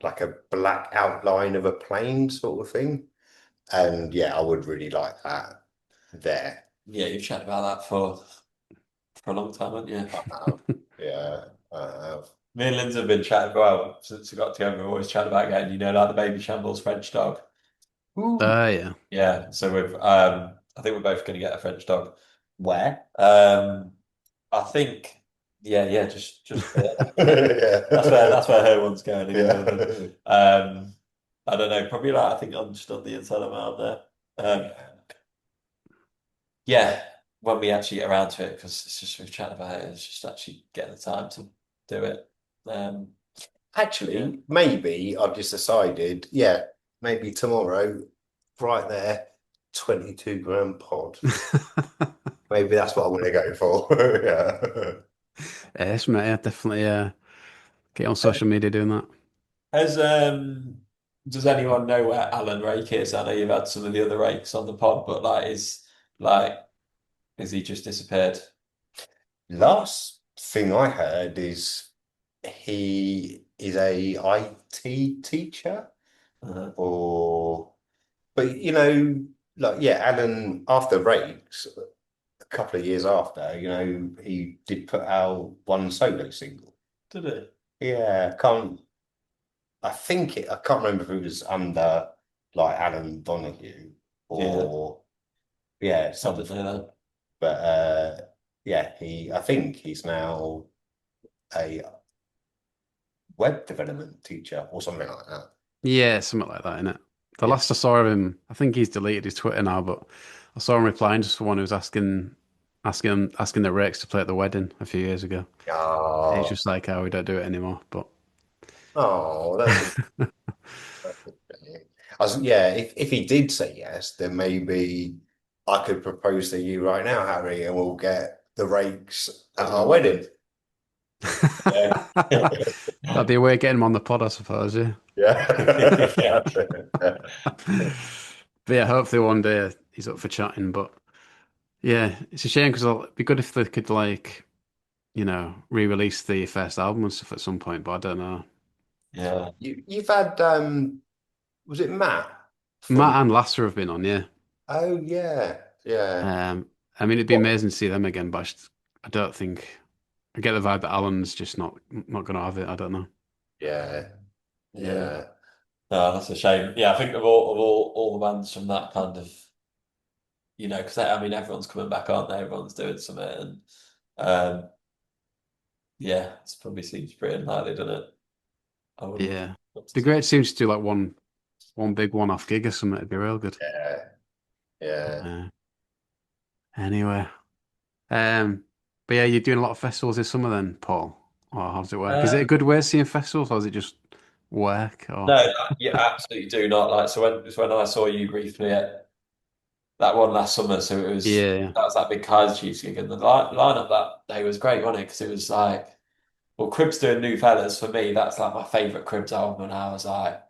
like a black outline of a plane sort of thing. And yeah, I would really like that there. Yeah, you've chatted about that for a long time, haven't you? Yeah, I have. Me and Lindsay have been chatting, well, since we got together, we've always chatted about getting, like the Baby Shambles French dog. Ooh. Oh, yeah. Yeah, so I think we're both going to get a French dog. Where? I think, just Yeah. that's where her one's going in Melbourne. Yeah. I don't know, probably like I think I'm just on the inside of my arm there. Um, yeah, when we actually get around to it, because it's just we've chatted about it, it's just actually getting the time to do it. Um, Actually, yeah. maybe I've just decided, yeah, maybe tomorrow, right there, 22 gram pod. Maybe that's what I'm going to go for. Yeah. Yes, mate. Yeah, definitely. Get on social media doing that. Has does anyone know where Alan Rake is? I know you've had some of the other rakes on the pod, but like is he just disappeared? Last thing I heard is he is a IT teacher or, but like, yeah, Alan, after Rakes, a couple of years after, he did put out one solo single. Did it? Yeah, I can't remember if it was under like Alan Donahue or yeah, I didn't know that. but yeah, I think he's now a web development teacher or something like that. Yeah, something like that, innit? The Yeah. last I saw of him, I think he's deleted his Twitter now, but I saw him replying just for one who was asking the Rakes to play at the wedding a few years ago. He's Oh, just like, oh, we don't do it anymore. But oh, that's a shame. Yeah, if he did say yes, then maybe I could propose to you right now, Harry, and we'll get the Rakes at our wedding. Yeah. that'd be a way of getting him on the pod, I suppose. Yeah. Yeah. But yeah, hopefully one day he's up for chatting. But yeah, it's a shame because it'd be good if they could like, re-release the first album and stuff at some point. But I don't know. Yeah. You've had was it Matt from? Matt and Lasser have been on, yeah. Oh yeah, yeah, I mean, it'd be amazing to see them again, but I don't think I get the vibe that Alan's just not going to have it. I don't know. yeah, Yeah. yeah. No, that's a shame. Yeah, I think of all the bands from that kind of, because I mean everyone's coming back, aren't they? Everyone's doing something, and um, yeah, it probably seems pretty unlikely, doesn't it? I wouldn't Yeah, want to be see. great to see him just do like one big one-off gig or something. It'd be real good. Yeah, yeah. Uh, anyway, um, but yeah, you're doing a lot of festivals this summer then, Paul. Or how does it work? Is it a Um, good way of seeing festivals, or is it just work? Or no, you absolutely do not like. So when I saw you briefly at that one last summer, so yeah, that was that big Kaiser Chiefs gig, and the lineup that day was great, wasn't it? Because it was like, well, Cribs doing New Fellas for me, that's like my favorite Cribs album, and I was like,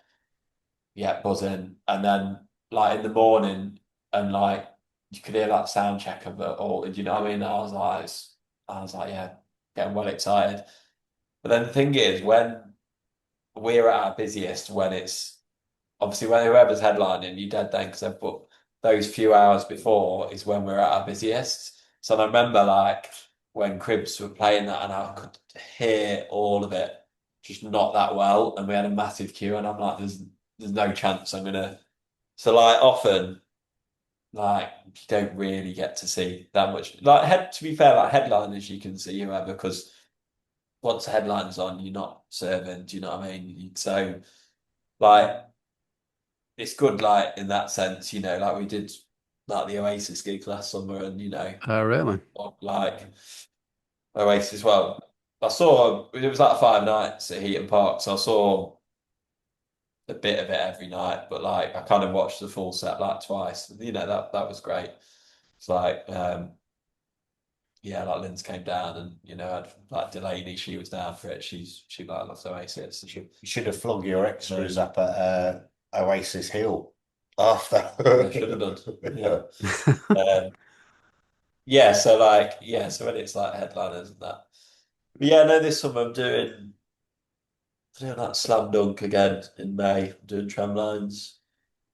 yeah, buzzing. And then like in the morning, and like you could hear that sound check of it all. Do you know what I mean? I was like, yeah, getting well excited. But then the thing is, when we're at our busiest, when it's obviously when whoever's headlining, you're dead then because they've put those few hours before is when we're at our busiest. So I remember like when Cribs were playing that, and I could hear all of it, just not that well, and we had a massive queue, and I'm like, there's no chance I'm gonna. So like often, like you don't really get to see that much. Like to be fair, like headliners you can see whoever because once the headline's on, you're not serving. Do you know what I mean? So like it's good, like in that sense, like we did like the Oasis gig last summer, and really? like Oasis. Well, I saw it was like 5 nights at Heaton Park, so I saw a bit of it every night, but like I kind of watched the full set like twice. That was great. It's like yeah, like Linz came down, and had like Delaney, she was down for it. She like loves Oasis. And You should have flogged your extras amazing. up at Oasis Hill after. Yeah, should have done. Yeah. Um, yeah, so like so when it's like headliners and that. But yeah, no, this summer I'm doing that slam dunk again in May. I'm doing tramlines.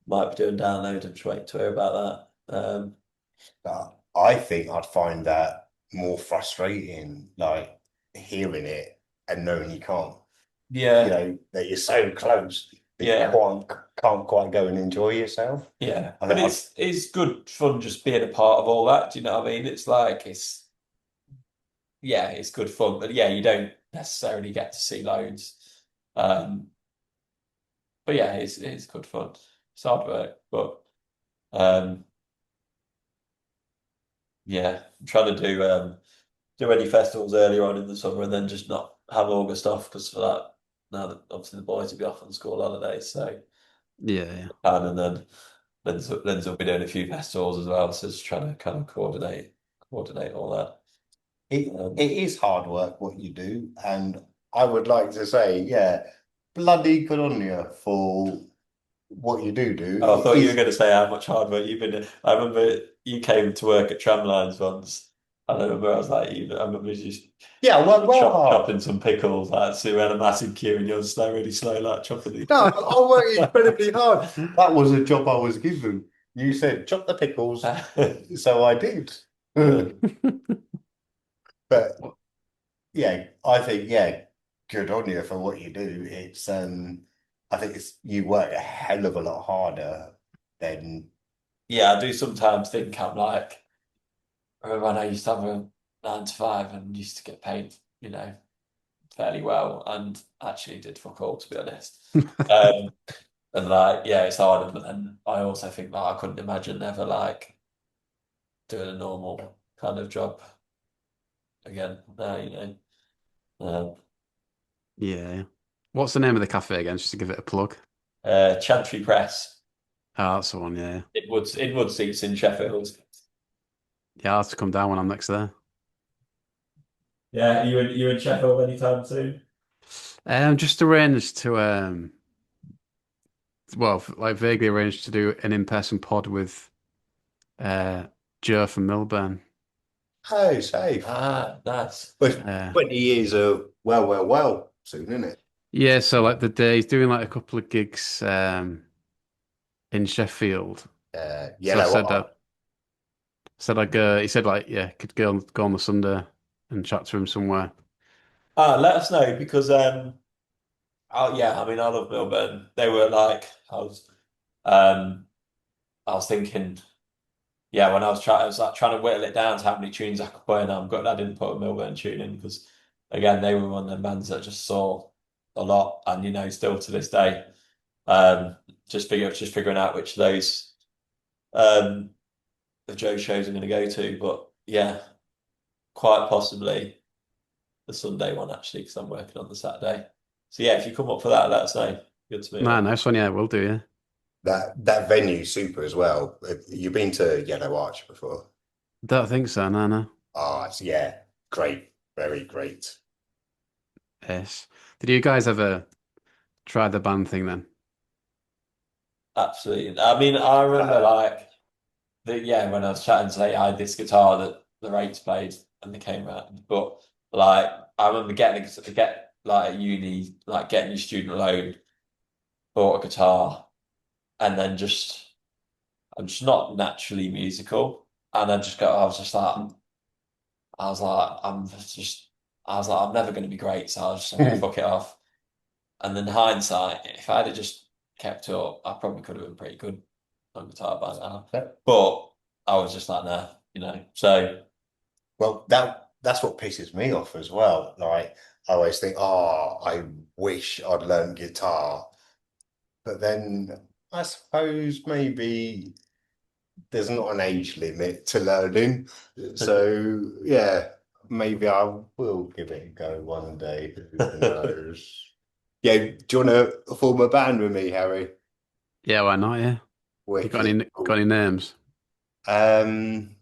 Might be doing download. I'm just waiting to hear about that. But I think I'd find that more frustrating, like hearing it and knowing you can't, Yeah, that you're so close that you yeah. can't quite go and enjoy yourself. Yeah, I but think I'd, it's good fun just being a part of all that. Do you know what I mean? It's like it's good fun, but yeah, you don't necessarily get to see loads. Um, but yeah, it's good fun. It's hard work, but um, yeah, I'm trying to do any festivals earlier on in the summer, and then just not have August off because for that now that obviously the boys will be off on school holidays, so Yeah, yeah. and then Lindsay will be doing a few festivals as well, so just trying to kind of coordinate all that. it is hard work what you do, and I would like to say, yeah, bloody good on you for what you do. Oh, I It thought you were is, going to say how much hard work you've been doing. I remember you came to work at Tramlines once, and I remember I was like, I remember you yeah, I work well hard. chopping some pickles, like, so we had a massive queue, and you're slow, really slow, like chopping these. No, I work incredibly hard. That was a job I was given. You said chop the pickles, so I did. But What- yeah, I think good on you for what you do. It's I think it's you work a hell of a lot harder than Yeah, I do sometimes think I'm like, I remember when I used to have a 9 to 5 and used to get paid, fairly well, and actually did fuck all, to be honest. Um, and like, yeah, it's harder, but then I also think that I couldn't imagine ever like doing a normal kind of job again. Um, Yeah, yeah. What's the name of the cafe again? Just to give it a plug. Chantry Press. Oh, that's the one. Yeah, It would seats in Sheffield. yeah. I'll have to come down when I'm next there. Yeah, you in Sheffield anytime soon? Just arranged to well, like vaguely arranged to do an in-person pod with uh Joe from Melbourne. oh safe. Ah, nice. But Uh, 20 years of well soon, isn't it? Yeah, so like the day he's doing like a couple of gigs in Sheffield. So I Yellow Eye. said like he said like yeah, could go on the Sunday and chat to him somewhere. Let us know because oh yeah, I mean I love Melbourne. They were like um I was thinking, yeah, when I was like trying to whittle it down to how many tunes I could put in. I'm good I didn't put a Melbourne tune in because again they were one of the bands that just saw a lot and still to this day. Um just figuring out which of those um the Joe shows I'm gonna go to. But yeah, quite possibly the Sunday one actually, because I'm working on the Saturday. So yeah, if you come up for that, let us know. Good to meet Nah, up. nice one. Yeah, we'll do. Yeah, That venue's super as well. You've been to Yellow Arch before? don't think so. No, no. Oh, it's, yeah, great, very great. Yes. Did you guys ever try the band thing then? Absolutely. I mean, I remember like yeah, when I was chatting today, I had this guitar that the Rakes played and they came around. But like I remember get like at uni, like getting your student loan, bought a guitar, and then I'm just not naturally musical. And I was like, I was like, I'm never going to be great, so I was just like, fuck it off. And then hindsight, if I had just kept up, I probably could have been pretty good on guitar by now. But I was just like, nah, So Well, that's what pisses me off as well. Like I always think, oh, I wish I'd learned guitar. But then I suppose maybe there's not an age limit to learning. So yeah, maybe I will give it a go one day. Who knows? Yeah, do you want to form a band with me, Harry? Yeah, why not? Yeah. You Wicked. got any names? Um,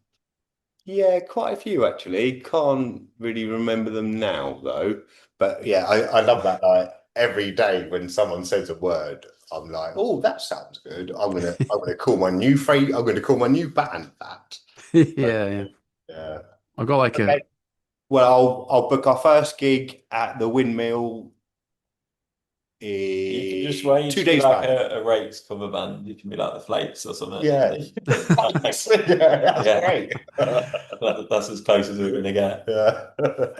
yeah, quite a few actually. Can't really remember them now though. But yeah, I love that. Like every day when someone says a word, I'm like, oh, that sounds good. I'm gonna call my new phrase. I'm gonna call my new band that. Yeah, yeah. Yeah. I got like a Okay. Well, I'll book our first gig at the Windmill you can just in arrange two to be days like time. a Rakes cover band. You can be like the Flakes or something. Yeah. Thanks. Yeah, that's Yeah, great. that's as close as we're gonna get. Yeah.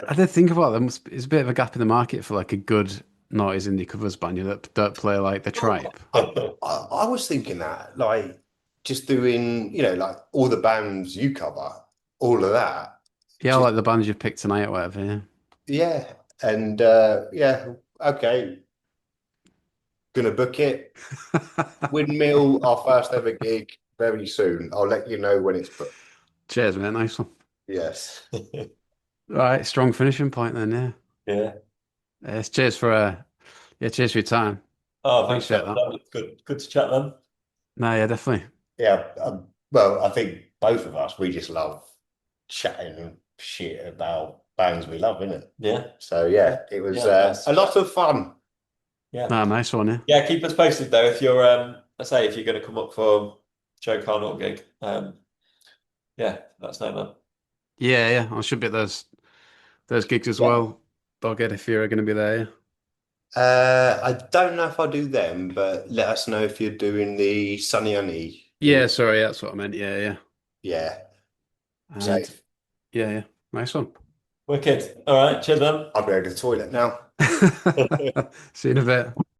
I did think about them. It's a bit of a gap in the market for like a good noise indie covers band that don't play like the Tribe. I was thinking that, like, just doing, like all the bands you cover, all of that. Yeah, Just, like the bands you've picked tonight or whatever. Yeah. yeah. And yeah, okay, gonna book it. Windmill, our first ever gig very soon. I'll let you know when it's booked. Cheers, man. Nice one. Yes. All right, strong finishing point then. Yeah. Yeah. Cheers for cheers for your time. Oh, thanks, Appreciate John. that. That was good to chat, man. No, yeah, definitely. Yeah. Well, I think both of us, we just love chatting shit about bands we love, innit? Yeah. So yeah, it was Yeah, nice. a lot of fun. Yeah. No, nice one. Yeah. Yeah, keep us posted though if you're let's say if you're gonna come up for Joe Carnell gig. Yeah, that's no man. Yeah, yeah. I should be at those gigs as Yeah. well. Dog Head if you're going to be there. Yeah. I don't know if I'll do them, but let us know if you're doing the Sunny Honey in. Yeah, sorry, that's what I meant. Yeah, yeah. Yeah. So And yeah, yeah. Nice one. Wicked. All right, cheers, man. I'll go to the toilet now. See you in a bit.